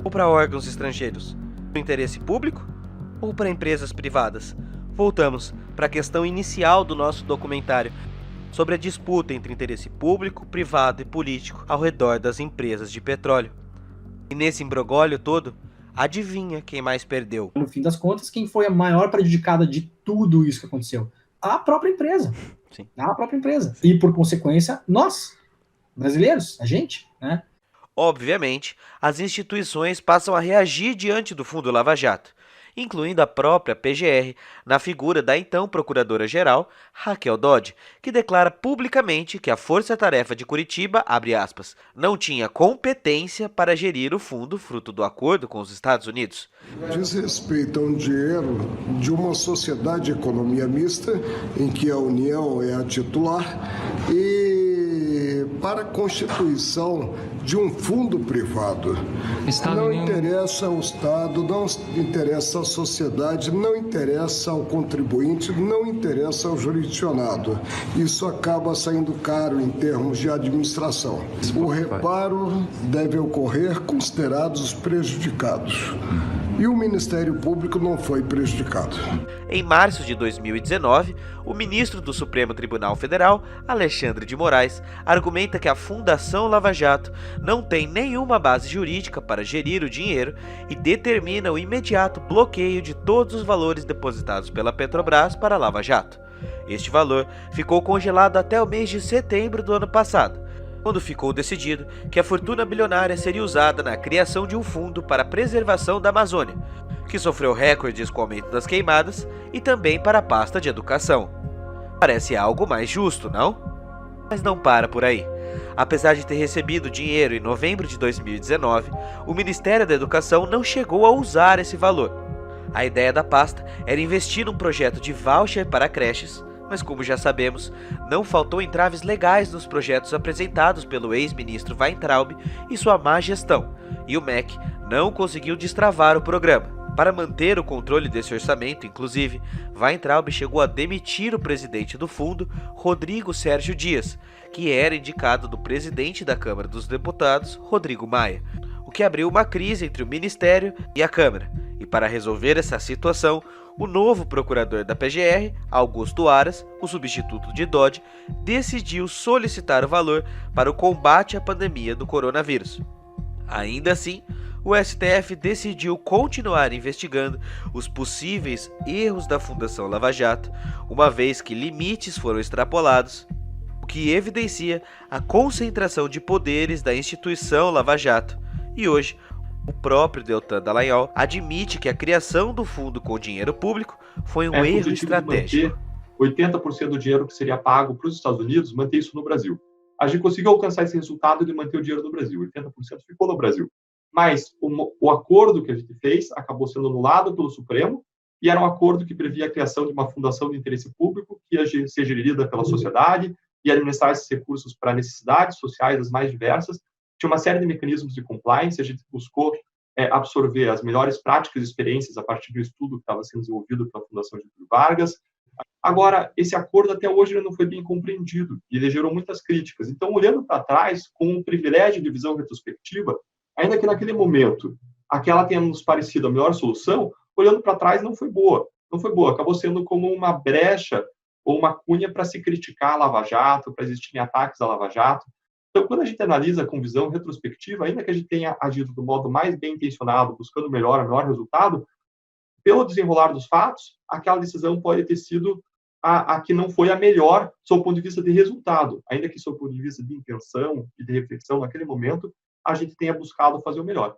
Ou para órgãos estrangeiros? Para o interesse público? Ou para empresas privadas? Voltamos para a questão inicial do nosso documentário, sobre a disputa entre interesse público, privado e político ao redor das empresas de petróleo. E nesse imbróglio todo, adivinha quem mais perdeu? No fim das contas, quem foi a maior prejudicada de tudo isso que aconteceu? A própria empresa. Sim. A própria empresa. E, por consequência, nós, brasileiros, a gente, né? Obviamente, as instituições passam a reagir diante do Fundo Lava Jato, incluindo a própria PGR, na figura da então Procuradora-Geral, Raquel Dodge, que declara publicamente que a Força Tarefa de Curitiba, abre aspas, não tinha competência para gerir o fundo fruto do acordo com os Estados Unidos. Diz respeito a um dinheiro de uma sociedade de economia mista, em que a União é a titular, e para a constituição de um fundo privado. Não interessa ao Estado, não interessa à sociedade, não interessa ao contribuinte, não interessa ao jurisdicionado. Isso acaba saindo caro em termos de administração. O reparo deve ocorrer considerados os prejudicados. E o Ministério Público não foi prejudicado. Em março de 2019, o ministro do Supremo Tribunal Federal, Alexandre de Moraes, argumenta que a Fundação Lava Jato não tem nenhuma base jurídica para gerir o dinheiro e determina o imediato bloqueio de todos os valores depositados pela Petrobras para a Lava Jato. Este valor ficou congelado até o mês de setembro do ano passado, quando ficou decidido que a fortuna bilionária seria usada na criação de um fundo para a preservação da Amazônia, que sofreu recordes com o aumento das queimadas, e também para a pasta de educação. Parece algo mais justo, não? Mas não para por aí. Apesar de ter recebido dinheiro em novembro de 2019, o Ministério da Educação não chegou a usar esse valor. A ideia da pasta era investir num projeto de voucher para creches, mas como já sabemos, não faltou entraves legais nos projetos apresentados pelo ex-ministro Weintraub e sua má gestão, e o MEC não conseguiu destravar o programa. Para manter o controle desse orçamento, inclusive, Weintraub chegou a demitir o presidente do fundo, Rodrigo Sérgio Dias, que era indicado do presidente da Câmara dos Deputados, Rodrigo Maia, o que abriu uma crise entre o Ministério e a Câmara. E para resolver essa situação, o novo procurador da PGR, Augusto Aras, o substituto de Dodge, decidiu solicitar o valor para o combate à pandemia do coronavírus. Ainda assim, o STF decidiu continuar investigando os possíveis erros da Fundação Lava Jato, uma vez que limites foram extrapolados, o que evidencia a concentração de poderes da instituição Lava Jato. E hoje, o próprio Deltan Dallagnol admite que a criação do fundo com dinheiro público foi um erro estratégico. 80% do dinheiro que seria pago para os Estados Unidos, manter isso no Brasil. A gente conseguiu alcançar esse resultado de manter o dinheiro no Brasil. 80% ficou no Brasil. Mas o acordo que a gente fez acabou sendo anulado pelo Supremo, e era um acordo que previa a criação de uma fundação de interesse público que ia ser gerida pela sociedade e administrar esses recursos para necessidades sociais as mais diversas. Tinha uma série de mecanismos de compliance, a gente buscou absorver as melhores práticas e experiências a partir do estudo que estava sendo desenvolvido pela Fundação Getúlio Vargas. Agora, esse acordo até hoje não foi bem compreendido e ele gerou muitas críticas. Então, olhando para trás, com um privilégio de visão retrospectiva, ainda que naquele momento aquela tenha nos parecido a melhor solução, olhando para trás não foi boa. Não foi boa, acabou sendo como uma brecha ou uma cunha para se criticar a Lava Jato, para existirem ataques à Lava Jato. Então, quando a gente analisa com visão retrospectiva, ainda que a gente tenha agido do modo mais bem intencionado, buscando o melhor resultado, pelo desenrolar dos fatos, aquela decisão pode ter sido a que não foi a melhor sob o ponto de vista de resultado. Ainda que sob o ponto de vista de intenção e de reflexão naquele momento, a gente tenha buscado fazer o melhor.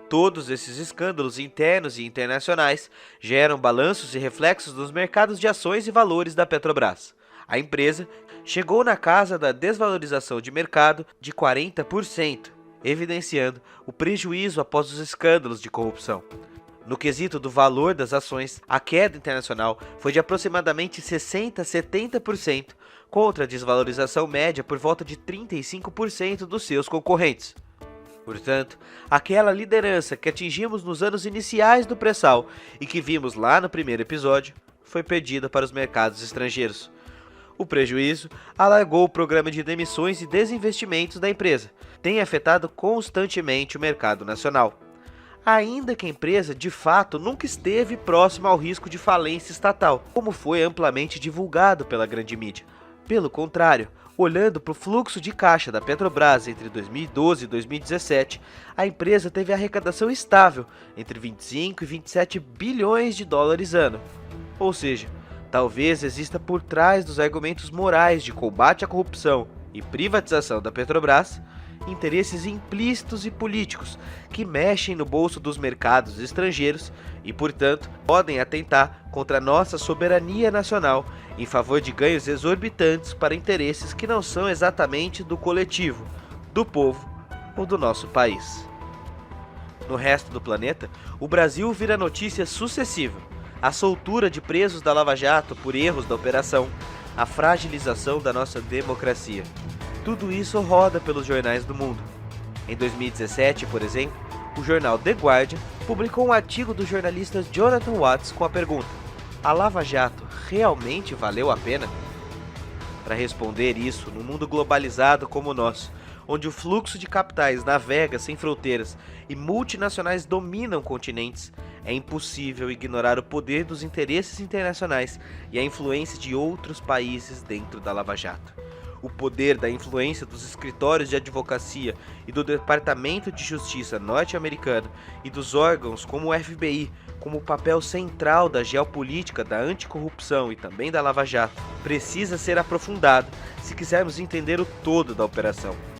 Todos esses escândalos internos e internacionais geram balanços e reflexos nos mercados de ações e valores da Petrobras. A empresa chegou na casa da desvalorização de mercado de 40%, evidenciando o prejuízo após os escândalos de corrupção. No quesito do valor das ações, a queda internacional foi de aproximadamente 60% a 70%, contra a desvalorização média por volta de 35% dos seus concorrentes. Portanto, aquela liderança que atingimos nos anos iniciais do pré-sal e que vimos lá no primeiro episódio, foi perdida para os mercados estrangeiros. O prejuízo alargou o programa de demissões e desinvestimentos da empresa, tem afetado constantemente o mercado nacional. Ainda que a empresa, de fato, nunca esteve próxima ao risco de falência estatal, como foi amplamente divulgado pela grande mídia. Pelo contrário, olhando para o fluxo de caixa da Petrobras entre 2012 e 2017, a empresa teve arrecadação estável entre 25 e 27 bilhões de dólares ano. Ou seja, talvez exista por trás dos argumentos morais de combate à corrupção e privatização da Petrobras, interesses implícitos e políticos que mexem no bolso dos mercados estrangeiros e, portanto, podem atentar contra a nossa soberania nacional em favor de ganhos exorbitantes para interesses que não são exatamente do coletivo, do povo ou do nosso país. No resto do planeta, o Brasil vira notícia sucessiva: a soltura de presos da Lava Jato por erros da operação, a fragilização da nossa democracia. Tudo isso roda pelos jornais do mundo. Em 2017, por exemplo, o jornal The Guardian publicou um artigo do jornalista Jonathan Watts com a pergunta: a Lava Jato realmente valeu a pena? Para responder isso, num mundo globalizado como o nosso, onde o fluxo de capitais navega sem fronteiras e multinacionais dominam continentes, é impossível ignorar o poder dos interesses internacionais e a influência de outros países dentro da Lava Jato. O poder da influência dos escritórios de advocacia e do Departamento de Justiça norte-americano e dos órgãos como o FBI, como o papel central da geopolítica da anticorrupção e também da Lava Jato, precisa ser aprofundado se quisermos entender o todo da operação.